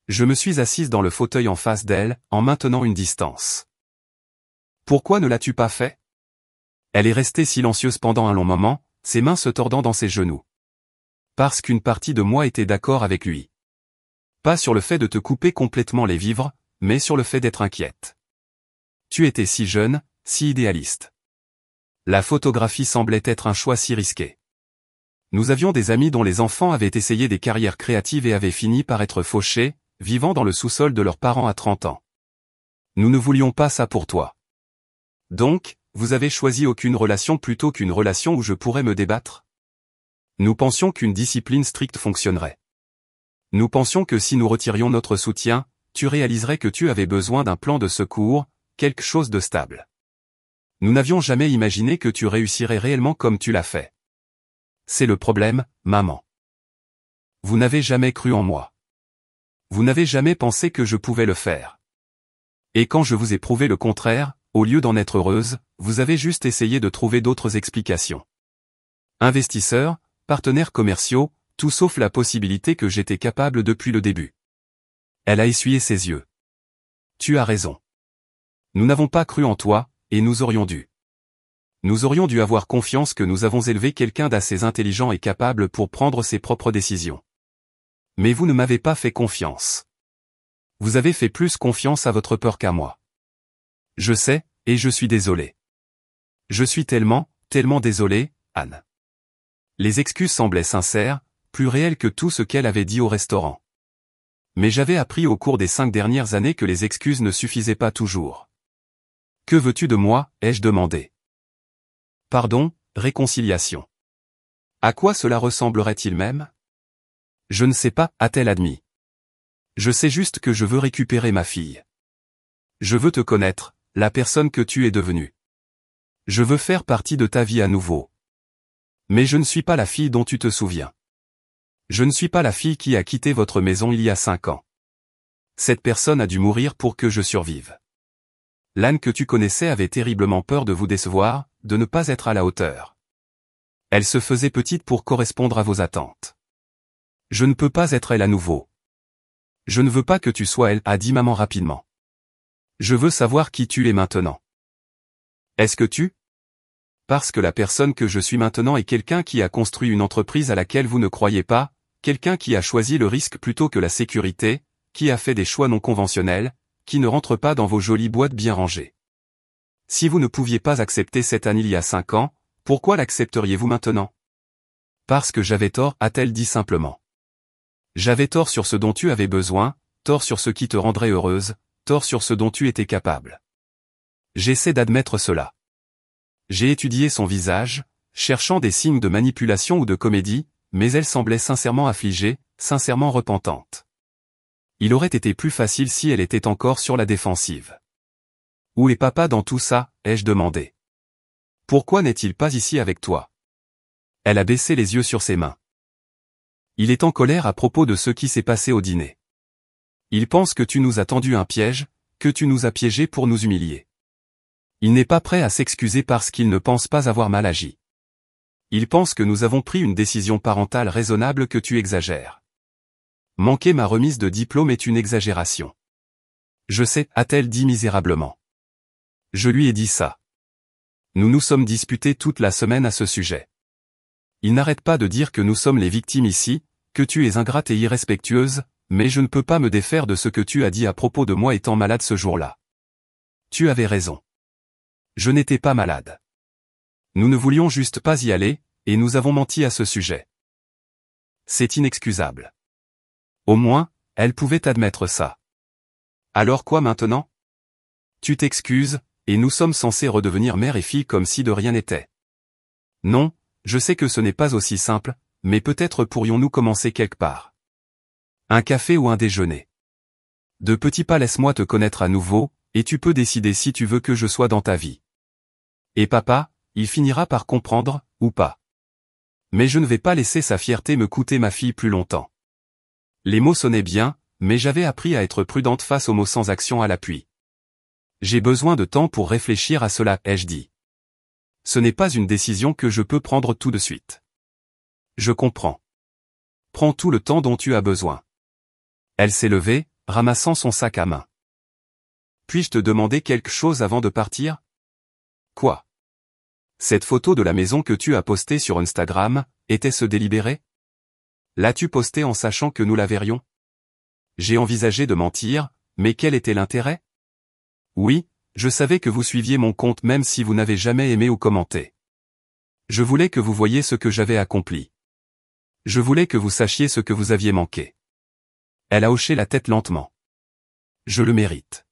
Je me suis assise dans le fauteuil en face d'elle, en maintenant une distance. Pourquoi ne l'as-tu pas fait? Elle est restée silencieuse pendant un long moment, ses mains se tordant dans ses genoux. Parce qu'une partie de moi était d'accord avec lui. Pas sur le fait de te couper complètement les vivres, mais sur le fait d'être inquiète. Tu étais si jeune, si idéaliste. La photographie semblait être un choix si risqué. Nous avions des amis dont les enfants avaient essayé des carrières créatives et avaient fini par être fauchés, vivant dans le sous-sol de leurs parents à 30 ans. Nous ne voulions pas ça pour toi. Donc, vous avez choisi aucune relation plutôt qu'une relation où je pourrais me débattre? Nous pensions qu'une discipline stricte fonctionnerait. Nous pensions que si nous retirions notre soutien, tu réaliserais que tu avais besoin d'un plan de secours, quelque chose de stable. Nous n'avions jamais imaginé que tu réussirais réellement comme tu l'as fait. C'est le problème, maman. Vous n'avez jamais cru en moi. Vous n'avez jamais pensé que je pouvais le faire. Et quand je vous ai prouvé le contraire, au lieu d'en être heureuse, vous avez juste essayé de trouver d'autres explications. Investisseurs, partenaires commerciaux, tout sauf la possibilité que j'étais capable depuis le début. Elle a essuyé ses yeux. Tu as raison. Nous n'avons pas cru en toi, et nous aurions dû. Nous aurions dû avoir confiance que nous avons élevé quelqu'un d'assez intelligent et capable pour prendre ses propres décisions. Mais vous ne m'avez pas fait confiance. Vous avez fait plus confiance à votre peur qu'à moi. Je sais, et je suis désolé. Je suis tellement désolé, Anne. Les excuses semblaient sincères, plus réelles que tout ce qu'elle avait dit au restaurant. Mais j'avais appris au cours des 5 dernières années que les excuses ne suffisaient pas toujours. Que veux-tu de moi, ai-je demandé. Pardon, réconciliation. À quoi cela ressemblerait-il même? Je ne sais pas, a-t-elle admis. Je sais juste que je veux récupérer ma fille. Je veux te connaître, la personne que tu es devenue. Je veux faire partie de ta vie à nouveau. Mais je ne suis pas la fille dont tu te souviens. Je ne suis pas la fille qui a quitté votre maison il y a 5 ans. Cette personne a dû mourir pour que je survive. L'Anne que tu connaissais avait terriblement peur de vous décevoir, de ne pas être à la hauteur. Elle se faisait petite pour correspondre à vos attentes. Je ne peux pas être elle à nouveau. Je ne veux pas que tu sois elle, a dit maman rapidement. Je veux savoir qui tu es maintenant. Est-ce que tu? Parce que la personne que je suis maintenant est quelqu'un qui a construit une entreprise à laquelle vous ne croyez pas, quelqu'un qui a choisi le risque plutôt que la sécurité, qui a fait des choix non conventionnels, qui ne rentre pas dans vos jolies boîtes bien rangées. Si vous ne pouviez pas accepter cette Anne il y a 5 ans, pourquoi l'accepteriez-vous maintenant? Parce que j'avais tort, a-t-elle dit simplement. J'avais tort sur ce dont tu avais besoin, tort sur ce qui te rendrait heureuse, tort sur ce dont tu étais capable. J'essaie d'admettre cela. J'ai étudié son visage, cherchant des signes de manipulation ou de comédie, mais elle semblait sincèrement affligée, sincèrement repentante. Il aurait été plus facile si elle était encore sur la défensive. Où est papa dans tout ça, ai-je demandé. Pourquoi n'est-il pas ici avec toi? Elle a baissé les yeux sur ses mains. Il est en colère à propos de ce qui s'est passé au dîner. Il pense que tu nous as tendu un piège, que tu nous as piégés pour nous humilier. Il n'est pas prêt à s'excuser parce qu'il ne pense pas avoir mal agi. Il pense que nous avons pris une décision parentale raisonnable que tu exagères. Manquer ma remise de diplôme est une exagération. Je sais, a-t-elle dit misérablement. Je lui ai dit ça. Nous nous sommes disputés toute la semaine à ce sujet. Il n'arrête pas de dire que nous sommes les victimes ici, que tu es ingrate et irrespectueuse, mais je ne peux pas me défaire de ce que tu as dit à propos de moi étant malade ce jour-là. Tu avais raison. Je n'étais pas malade. Nous ne voulions juste pas y aller, et nous avons menti à ce sujet. C'est inexcusable. Au moins, elle pouvait admettre ça. Alors quoi maintenant? Tu t'excuses, et nous sommes censés redevenir mère et fille comme si de rien n'était. Non, je sais que ce n'est pas aussi simple, mais peut-être pourrions-nous commencer quelque part. Un café ou un déjeuner. De petits pas, laisse-moi te connaître à nouveau, et tu peux décider si tu veux que je sois dans ta vie. Et papa, il finira par comprendre, ou pas. Mais je ne vais pas laisser sa fierté me coûter ma fille plus longtemps. Les mots sonnaient bien, mais j'avais appris à être prudente face aux mots sans action à l'appui. J'ai besoin de temps pour réfléchir à cela, ai-je dit. Ce n'est pas une décision que je peux prendre tout de suite. Je comprends. Prends tout le temps dont tu as besoin. Elle s'est levée, ramassant son sac à main. Puis-je te demander quelque chose avant de partir? Quoi? Cette photo de la maison que tu as postée sur Instagram, était-ce délibéré? L'as-tu postée en sachant que nous la verrions? J'ai envisagé de mentir, mais quel était l'intérêt? Oui, je savais que vous suiviez mon compte même si vous n'avez jamais aimé ou commenté. Je voulais que vous voyiez ce que j'avais accompli. Je voulais que vous sachiez ce que vous aviez manqué. Elle a hoché la tête lentement. Je le mérite.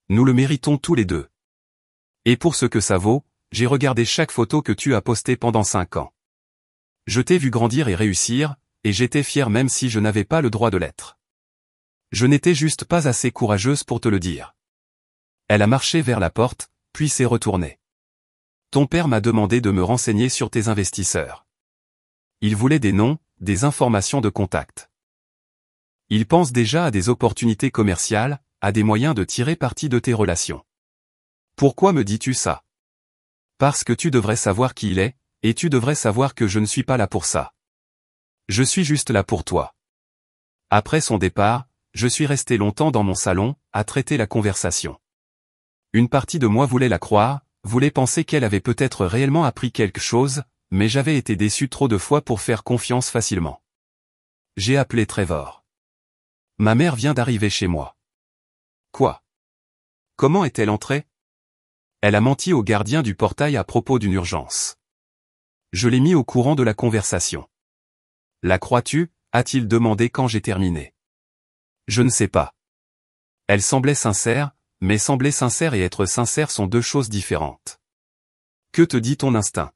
Nous le méritons tous les deux. Et pour ce que ça vaut, j'ai regardé chaque photo que tu as postée pendant 5 ans. Je t'ai vu grandir et réussir, et j'étais fier même si je n'avais pas le droit de l'être. Je n'étais juste pas assez courageuse pour te le dire. Elle a marché vers la porte, puis s'est retournée. Ton père m'a demandé de me renseigner sur tes investisseurs. Il voulait des noms, des informations de contact. Il pense déjà à des opportunités commerciales, à des moyens de tirer parti de tes relations. Pourquoi me dis-tu ça? Parce que tu devrais savoir qui il est, et tu devrais savoir que je ne suis pas là pour ça. Je suis juste là pour toi. Après son départ, je suis resté longtemps dans mon salon, à traiter la conversation. Une partie de moi voulait la croire, voulait penser qu'elle avait peut-être réellement appris quelque chose, mais j'avais été déçu trop de fois pour faire confiance facilement. J'ai appelé Trevor. Ma mère vient d'arriver chez moi. Quoi? Comment est-elle entrée? Elle a menti au gardien du portail à propos d'une urgence. Je l'ai mis au courant de la conversation. La crois-tu? A-t-il demandé quand j'ai terminé. Je ne sais pas. Elle semblait sincère, mais sembler sincère et être sincère sont deux choses différentes. Que te dit ton instinct?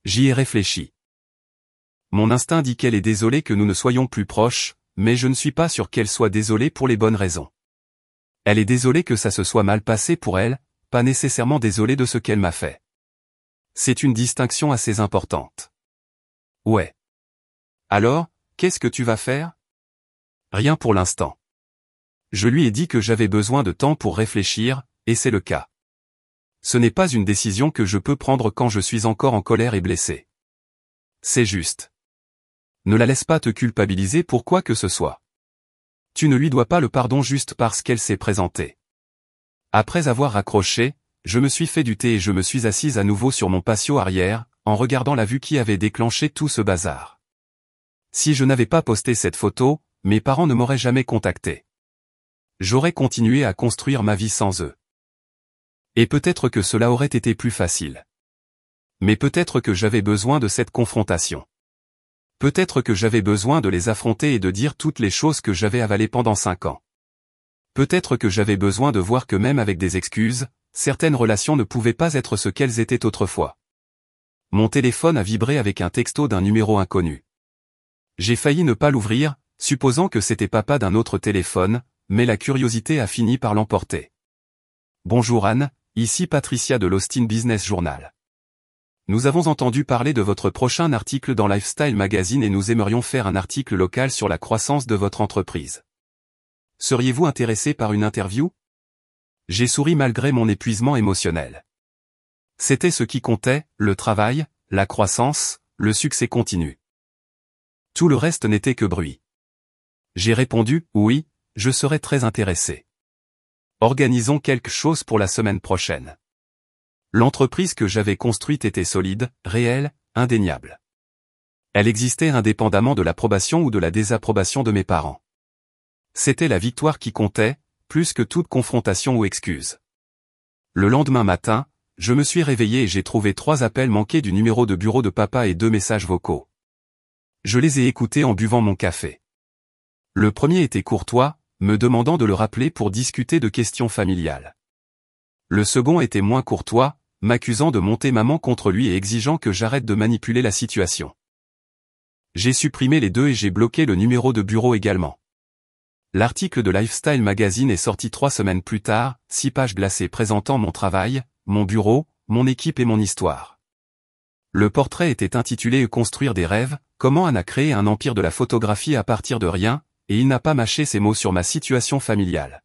J'y ai réfléchi. Mon instinct dit qu'elle est désolée que nous ne soyons plus proches, mais je ne suis pas sûr qu'elle soit désolée pour les bonnes raisons. Elle est désolée que ça se soit mal passé pour elle, pas nécessairement désolée de ce qu'elle m'a fait. C'est une distinction assez importante. Ouais. Alors, qu'est-ce que tu vas faire? Rien pour l'instant. Je lui ai dit que j'avais besoin de temps pour réfléchir, et c'est le cas. Ce n'est pas une décision que je peux prendre quand je suis encore en colère et blessé. C'est juste. Ne la laisse pas te culpabiliser pour quoi que ce soit. Tu ne lui dois pas le pardon juste parce qu'elle s'est présentée. Après avoir raccroché, je me suis fait du thé et je me suis assise à nouveau sur mon patio arrière, en regardant la vue qui avait déclenché tout ce bazar. Si je n'avais pas posté cette photo, mes parents ne m'auraient jamais contacté. J'aurais continué à construire ma vie sans eux. Et peut-être que cela aurait été plus facile. Mais peut-être que j'avais besoin de cette confrontation. Peut-être que j'avais besoin de les affronter et de dire toutes les choses que j'avais avalées pendant 5 ans. Peut-être que j'avais besoin de voir que même avec des excuses, certaines relations ne pouvaient pas être ce qu'elles étaient autrefois. Mon téléphone a vibré avec un texto d'un numéro inconnu. J'ai failli ne pas l'ouvrir, supposant que c'était papa d'un autre téléphone, mais la curiosité a fini par l'emporter. Bonjour Anne, ici Patricia de l'Austin Business Journal. Nous avons entendu parler de votre prochain article dans Lifestyle Magazine et nous aimerions faire un article local sur la croissance de votre entreprise. Seriez-vous intéressé par une interview? J'ai souri malgré mon épuisement émotionnel. C'était ce qui comptait, le travail, la croissance, le succès continu. Tout le reste n'était que bruit. J'ai répondu, oui, je serais très intéressé. Organisons quelque chose pour la semaine prochaine. L'entreprise que j'avais construite était solide, réelle, indéniable. Elle existait indépendamment de l'approbation ou de la désapprobation de mes parents. C'était la victoire qui comptait, plus que toute confrontation ou excuse. Le lendemain matin, je me suis réveillé et j'ai trouvé 3 appels manqués du numéro de bureau de papa et 2 messages vocaux. Je les ai écoutés en buvant mon café. Le premier était courtois, me demandant de le rappeler pour discuter de questions familiales. Le second était moins courtois, m'accusant de monter maman contre lui et exigeant que j'arrête de manipuler la situation. J'ai supprimé les 2 et j'ai bloqué le numéro de bureau également. L'article de Lifestyle Magazine est sorti 3 semaines plus tard, 6 pages glacées présentant mon travail, mon bureau, mon équipe et mon histoire. Le portrait était intitulé « Construire des rêves, comment Anne a créé un empire de la photographie à partir de rien », et il n'a pas mâché ses mots sur ma situation familiale.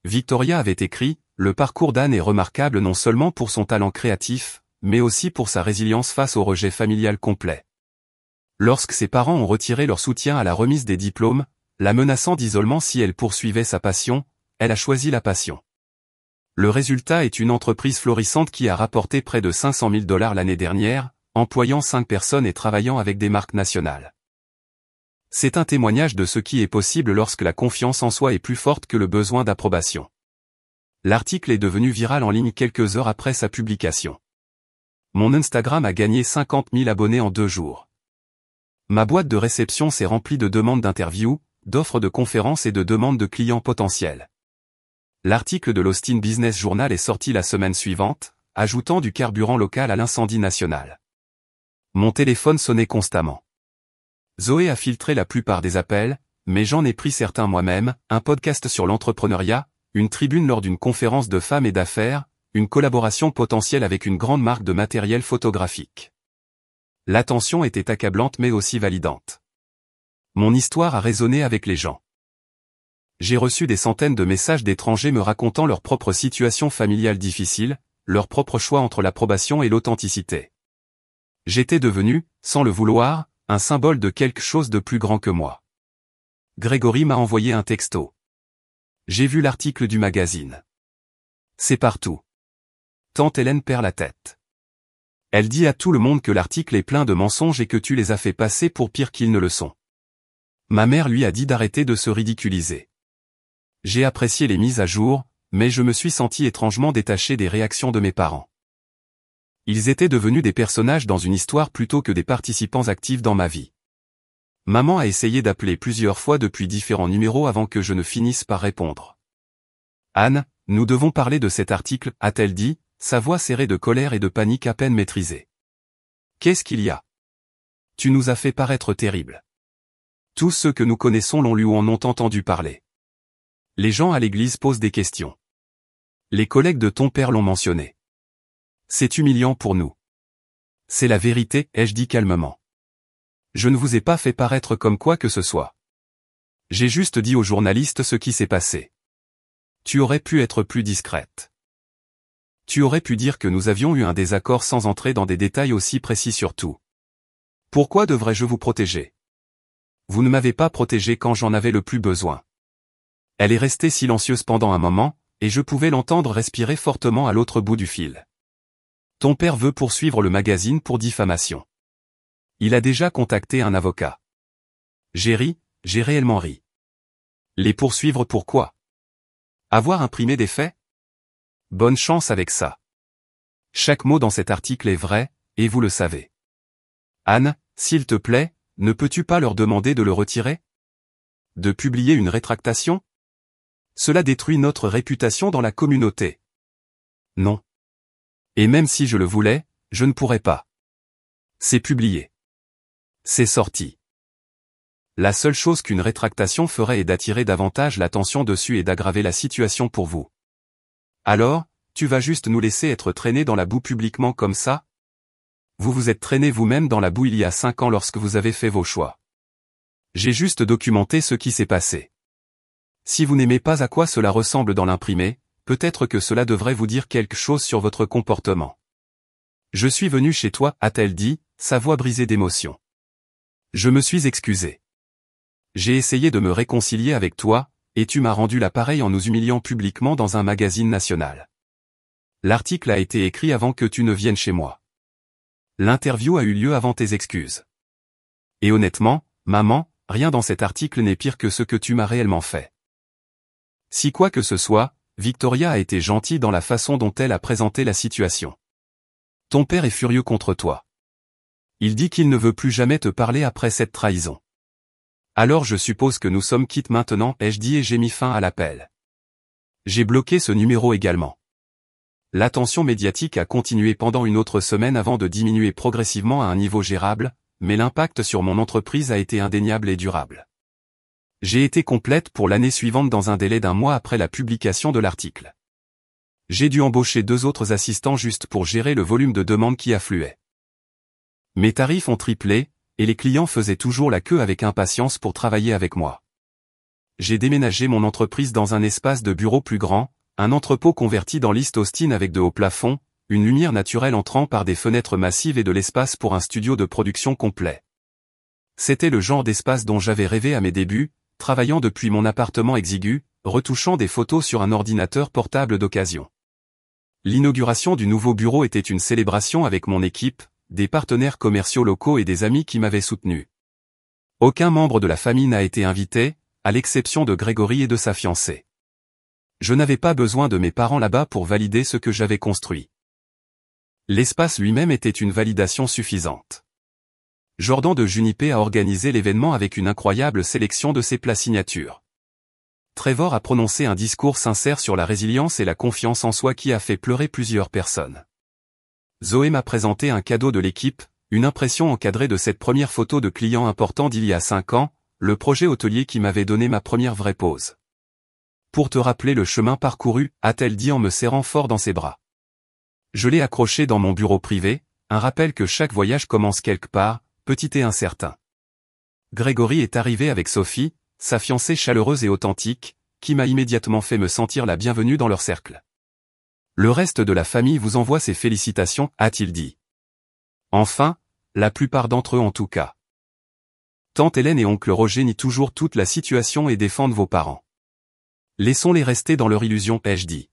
Victoria avait écrit « Le parcours d'Anne est remarquable non seulement pour son talent créatif, mais aussi pour sa résilience face au rejet familial complet. Lorsque ses parents ont retiré leur soutien à la remise des diplômes, la menaçant d'isolement si elle poursuivait sa passion, elle a choisi la passion. Le résultat est une entreprise florissante qui a rapporté près de 500 000 $ l'année dernière, employant 5 personnes et travaillant avec des marques nationales. C'est un témoignage de ce qui est possible lorsque la confiance en soi est plus forte que le besoin d'approbation. L'article est devenu viral en ligne quelques heures après sa publication. Mon Instagram a gagné 50 000 abonnés en 2 jours. Ma boîte de réception s'est remplie de demandes d'interviews, d'offres de conférences et de demandes de clients potentiels. L'article de l'Austin Business Journal est sorti la semaine suivante, ajoutant du carburant local à l'incendie national. Mon téléphone sonnait constamment. Zoé a filtré la plupart des appels, mais j'en ai pris certains moi-même, un podcast sur l'entrepreneuriat, une tribune lors d'une conférence de femmes et d'affaires, une collaboration potentielle avec une grande marque de matériel photographique. L'attention était accablante mais aussi validante. Mon histoire a résonné avec les gens. J'ai reçu des centaines de messages d'étrangers me racontant leur propre situation familiale difficile, leur propre choix entre l'approbation et l'authenticité. J'étais devenu, sans le vouloir, un symbole de quelque chose de plus grand que moi. Grégory m'a envoyé un texto. J'ai vu l'article du magazine. C'est partout. Tante Hélène perd la tête. Elle dit à tout le monde que l'article est plein de mensonges et que tu les as fait passer pour pire qu'ils ne le sont. Ma mère lui a dit d'arrêter de se ridiculiser. J'ai apprécié les mises à jour, mais je me suis senti étrangement détaché des réactions de mes parents. Ils étaient devenus des personnages dans une histoire plutôt que des participants actifs dans ma vie. Maman a essayé d'appeler plusieurs fois depuis différents numéros avant que je ne finisse par répondre. Anne, nous devons parler de cet article, a-t-elle dit, sa voix serrée de colère et de panique à peine maîtrisée. Qu'est-ce qu'il y a? Tu nous as fait paraître terrible. Tous ceux que nous connaissons l'ont lu ou en ont entendu parler. Les gens à l'église posent des questions. Les collègues de ton père l'ont mentionné. C'est humiliant pour nous. C'est la vérité, ai-je dit calmement. Je ne vous ai pas fait paraître comme quoi que ce soit. J'ai juste dit aux journalistes ce qui s'est passé. Tu aurais pu être plus discrète. Tu aurais pu dire que nous avions eu un désaccord sans entrer dans des détails aussi précis sur tout. Pourquoi devrais-je vous protéger? Vous ne m'avez pas protégé quand j'en avais le plus besoin. Elle est restée silencieuse pendant un moment, et je pouvais l'entendre respirer fortement à l'autre bout du fil. Ton père veut poursuivre le magazine pour diffamation. Il a déjà contacté un avocat. J'ai ri, j'ai réellement ri. Les poursuivre pourquoi? Avoir imprimé des faits? Bonne chance avec ça. Chaque mot dans cet article est vrai, et vous le savez. Anne, s'il te plaît, ne peux-tu pas leur demander de le retirer? De publier une rétractation? Cela détruit notre réputation dans la communauté. Non. Et même si je le voulais, je ne pourrais pas. C'est publié. C'est sorti. La seule chose qu'une rétractation ferait est d'attirer davantage l'attention dessus et d'aggraver la situation pour vous. Alors, tu vas juste nous laisser être traînés dans la boue publiquement comme ça? Vous vous êtes traîné vous-même dans la boue il y a 5 ans lorsque vous avez fait vos choix. J'ai juste documenté ce qui s'est passé. Si vous n'aimez pas à quoi cela ressemble dans l'imprimé, peut-être que cela devrait vous dire quelque chose sur votre comportement. Je suis venu chez toi, a-t-elle dit, sa voix brisée d'émotion. Je me suis excusé. J'ai essayé de me réconcilier avec toi, et tu m'as rendu l'appareil en nous humiliant publiquement dans un magazine national. L'article a été écrit avant que tu ne viennes chez moi. L'interview a eu lieu avant tes excuses. Et honnêtement, maman, rien dans cet article n'est pire que ce que tu m'as réellement fait. Si quoi que ce soit, Victoria a été gentille dans la façon dont elle a présenté la situation. Ton père est furieux contre toi. Il dit qu'il ne veut plus jamais te parler après cette trahison. Alors je suppose que nous sommes quittes maintenant, ai-je dit et j'ai mis fin à l'appel. J'ai bloqué ce numéro également. L'attention médiatique a continué pendant une autre semaine avant de diminuer progressivement à un niveau gérable, mais l'impact sur mon entreprise a été indéniable et durable. J'ai été complète pour l'année suivante dans un délai d'1 mois après la publication de l'article. J'ai dû embaucher 2 autres assistants juste pour gérer le volume de demandes qui affluait. Mes tarifs ont triplé, et les clients faisaient toujours la queue avec impatience pour travailler avec moi. J'ai déménagé mon entreprise dans un espace de bureau plus grand, un entrepôt converti dans l'East Austin avec de hauts plafonds, une lumière naturelle entrant par des fenêtres massives et de l'espace pour un studio de production complet. C'était le genre d'espace dont j'avais rêvé à mes débuts, travaillant depuis mon appartement exigu, retouchant des photos sur un ordinateur portable d'occasion. L'inauguration du nouveau bureau était une célébration avec mon équipe, des partenaires commerciaux locaux et des amis qui m'avaient soutenu. Aucun membre de la famille n'a été invité, à l'exception de Grégory et de sa fiancée. Je n'avais pas besoin de mes parents là-bas pour valider ce que j'avais construit. L'espace lui-même était une validation suffisante. Jordan de Junipé a organisé l'événement avec une incroyable sélection de ses plats signatures. Trevor a prononcé un discours sincère sur la résilience et la confiance en soi qui a fait pleurer plusieurs personnes. Zoé m'a présenté un cadeau de l'équipe, une impression encadrée de cette première photo de client important d'il y a 5 ans, le projet hôtelier qui m'avait donné ma première vraie pause. Pour te rappeler le chemin parcouru, a-t-elle dit en me serrant fort dans ses bras. Je l'ai accroché dans mon bureau privé, un rappel que chaque voyage commence quelque part, petit et incertain. Grégory est arrivé avec Sophie, sa fiancée chaleureuse et authentique, qui m'a immédiatement fait me sentir la bienvenue dans leur cercle. Le reste de la famille vous envoie ses félicitations, a-t-il dit. Enfin, la plupart d'entre eux en tout cas. Tante Hélène et oncle Roger nient toujours toute la situation et défendent vos parents. Laissons-les rester dans leur illusion, ai-je dit.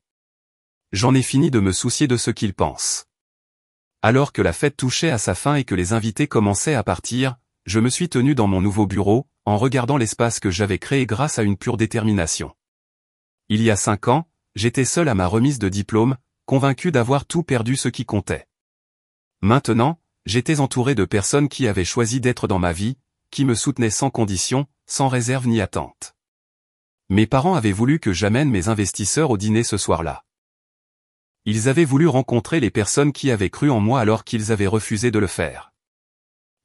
J'en ai fini de me soucier de ce qu'ils pensent. Alors que la fête touchait à sa fin et que les invités commençaient à partir, je me suis tenu dans mon nouveau bureau, en regardant l'espace que j'avais créé grâce à une pure détermination. Il y a 5 ans, j'étais seul à ma remise de diplôme, convaincu d'avoir tout perdu ce qui comptait. Maintenant, j'étais entouré de personnes qui avaient choisi d'être dans ma vie, qui me soutenaient sans condition, sans réserve ni attente. Mes parents avaient voulu que j'amène mes investisseurs au dîner ce soir-là. Ils avaient voulu rencontrer les personnes qui avaient cru en moi alors qu'ils avaient refusé de le faire.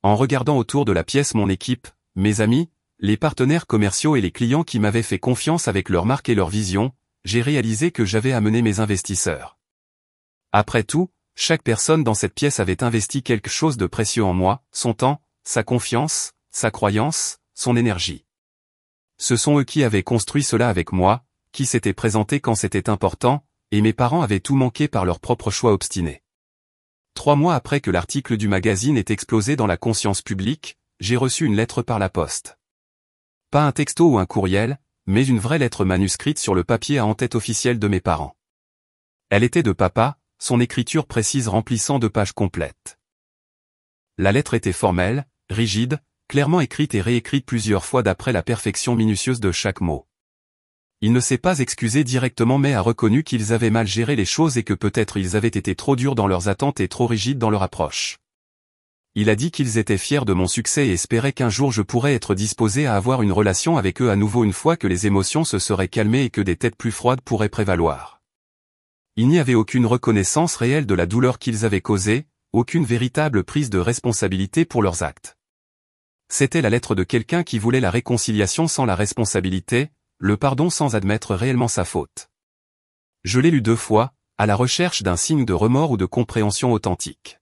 En regardant autour de la pièce mon équipe, mes amis, les partenaires commerciaux et les clients qui m'avaient fait confiance avec leur marque et leur vision, j'ai réalisé que j'avais amené mes investisseurs. Après tout, chaque personne dans cette pièce avait investi quelque chose de précieux en moi, son temps, sa confiance, sa croyance, son énergie. Ce sont eux qui avaient construit cela avec moi, qui s'étaient présentés quand c'était important, et mes parents avaient tout manqué par leur propre choix obstiné. 3 mois après que l'article du magazine ait explosé dans la conscience publique, j'ai reçu une lettre par la poste. Pas un texto ou un courriel, mais une vraie lettre manuscrite sur le papier à en-tête officielle de mes parents. Elle était de papa, son écriture précise remplissant 2 pages complètes. La lettre était formelle, rigide, clairement écrite et réécrite plusieurs fois d'après la perfection minutieuse de chaque mot. Il ne s'est pas excusé directement mais a reconnu qu'ils avaient mal géré les choses et que peut-être ils avaient été trop durs dans leurs attentes et trop rigides dans leur approche. Il a dit qu'ils étaient fiers de mon succès et espéraient qu'un jour je pourrais être disposé à avoir une relation avec eux à nouveau une fois que les émotions se seraient calmées et que des têtes plus froides pourraient prévaloir. Il n'y avait aucune reconnaissance réelle de la douleur qu'ils avaient causée, aucune véritable prise de responsabilité pour leurs actes. C'était la lettre de quelqu'un qui voulait la réconciliation sans la responsabilité, le pardon sans admettre réellement sa faute. Je l'ai lu 2 fois, à la recherche d'un signe de remords ou de compréhension authentique.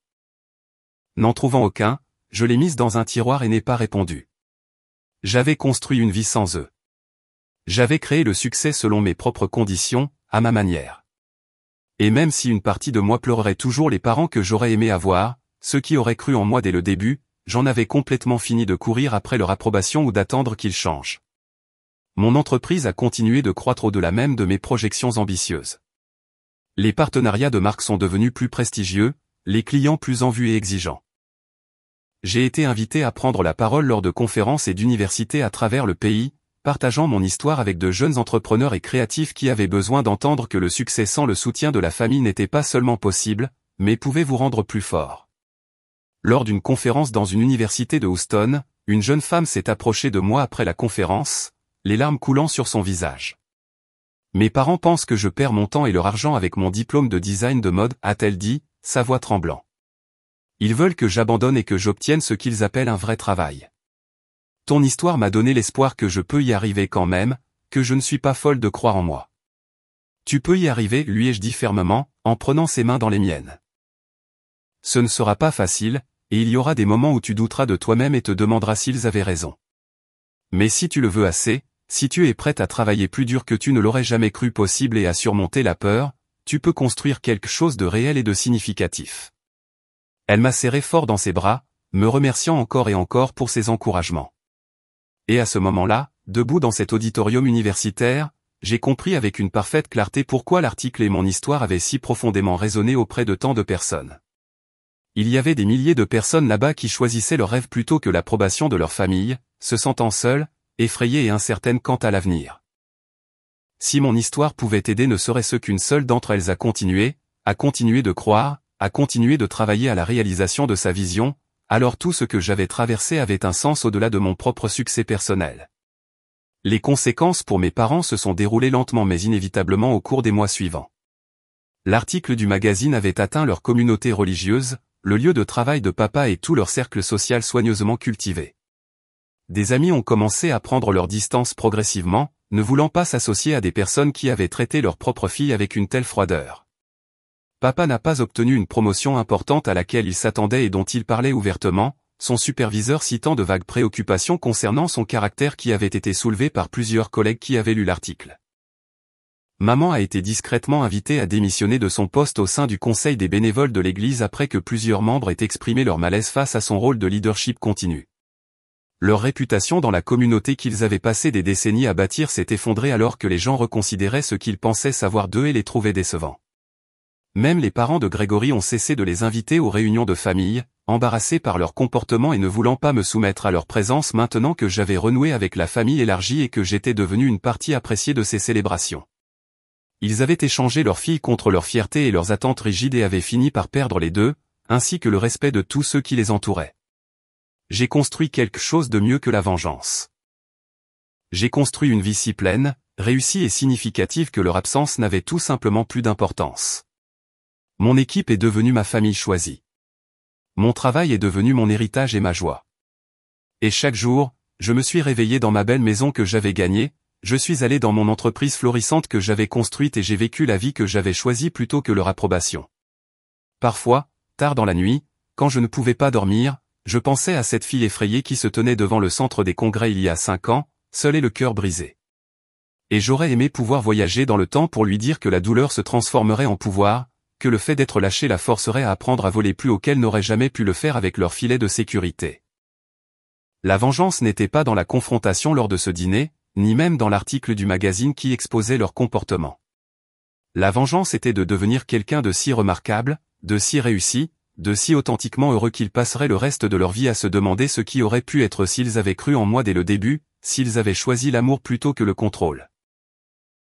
N'en trouvant aucun, je l'ai mise dans un tiroir et n'ai pas répondu. J'avais construit une vie sans eux. J'avais créé le succès selon mes propres conditions, à ma manière. Et même si une partie de moi pleurerait toujours les parents que j'aurais aimé avoir, ceux qui auraient cru en moi dès le début, j'en avais complètement fini de courir après leur approbation ou d'attendre qu'ils changent. Mon entreprise a continué de croître au-delà même de mes projections ambitieuses. Les partenariats de marque sont devenus plus prestigieux, les clients plus en vue et exigeants. J'ai été invité à prendre la parole lors de conférences et d'universités à travers le pays, partageant mon histoire avec de jeunes entrepreneurs et créatifs qui avaient besoin d'entendre que le succès sans le soutien de la famille n'était pas seulement possible, mais pouvait vous rendre plus fort. Lors d'une conférence dans une université de Houston, une jeune femme s'est approchée de moi après la conférence, les larmes coulant sur son visage. Mes parents pensent que je perds mon temps et leur argent avec mon diplôme de design de mode, a-t-elle dit, sa voix tremblant. Ils veulent que j'abandonne et que j'obtienne ce qu'ils appellent un vrai travail. Ton histoire m'a donné l'espoir que je peux y arriver quand même, que je ne suis pas folle de croire en moi. Tu peux y arriver, lui ai-je dit fermement, en prenant ses mains dans les miennes. Ce ne sera pas facile, et il y aura des moments où tu douteras de toi-même et te demanderas s'ils avaient raison. Mais si tu le veux assez, si tu es prête à travailler plus dur que tu ne l'aurais jamais cru possible et à surmonter la peur, tu peux construire quelque chose de réel et de significatif. Elle m'a serré fort dans ses bras, me remerciant encore et encore pour ses encouragements. Et à ce moment-là, debout dans cet auditorium universitaire, j'ai compris avec une parfaite clarté pourquoi l'article et mon histoire avaient si profondément résonné auprès de tant de personnes. Il y avait des milliers de personnes là-bas qui choisissaient leur rêve plutôt que l'approbation de leur famille, se sentant seules, effrayées et incertaines quant à l'avenir. Si mon histoire pouvait aider ne serait-ce qu'une seule d'entre elles à continuer de croire, à continuer de travailler à la réalisation de sa vision, alors tout ce que j'avais traversé avait un sens au-delà de mon propre succès personnel. Les conséquences pour mes parents se sont déroulées lentement mais inévitablement au cours des mois suivants. L'article du magazine avait atteint leur communauté religieuse, le lieu de travail de papa et tout leur cercle social soigneusement cultivé. Des amis ont commencé à prendre leur distance progressivement, ne voulant pas s'associer à des personnes qui avaient traité leur propre fille avec une telle froideur. Papa n'a pas obtenu une promotion importante à laquelle il s'attendait et dont il parlait ouvertement, son superviseur citant de vagues préoccupations concernant son caractère qui avaient été soulevées par plusieurs collègues qui avaient lu l'article. Maman a été discrètement invitée à démissionner de son poste au sein du conseil des bénévoles de l'église après que plusieurs membres aient exprimé leur malaise face à son rôle de leadership continu. Leur réputation dans la communauté qu'ils avaient passé des décennies à bâtir s'est effondrée alors que les gens reconsidéraient ce qu'ils pensaient savoir d'eux et les trouvaient décevants. Même les parents de Grégory ont cessé de les inviter aux réunions de famille, embarrassés par leur comportement et ne voulant pas me soumettre à leur présence maintenant que j'avais renoué avec la famille élargie et que j'étais devenu une partie appréciée de ces célébrations. Ils avaient échangé leur fille contre leur fierté et leurs attentes rigides et avaient fini par perdre les deux, ainsi que le respect de tous ceux qui les entouraient. J'ai construit quelque chose de mieux que la vengeance. J'ai construit une vie si pleine, réussie et significative que leur absence n'avait tout simplement plus d'importance. Mon équipe est devenue ma famille choisie. Mon travail est devenu mon héritage et ma joie. Et chaque jour, je me suis réveillé dans ma belle maison que j'avais gagnée, je suis allé dans mon entreprise florissante que j'avais construite et j'ai vécu la vie que j'avais choisie plutôt que leur approbation. Parfois, tard dans la nuit, quand je ne pouvais pas dormir, je pensais à cette fille effrayée qui se tenait devant le centre des congrès il y a 5 ans, seule et le cœur brisé. Et j'aurais aimé pouvoir voyager dans le temps pour lui dire que la douleur se transformerait en pouvoir, que le fait d'être lâché la forcerait à apprendre à voler plus haut qu'elle n'aurait jamais pu le faire avec leur filet de sécurité. La vengeance n'était pas dans la confrontation lors de ce dîner, ni même dans l'article du magazine qui exposait leur comportement. La vengeance était de devenir quelqu'un de si remarquable, de si réussi, de si authentiquement heureux qu'ils passeraient le reste de leur vie à se demander ce qui aurait pu être s'ils avaient cru en moi dès le début, s'ils avaient choisi l'amour plutôt que le contrôle.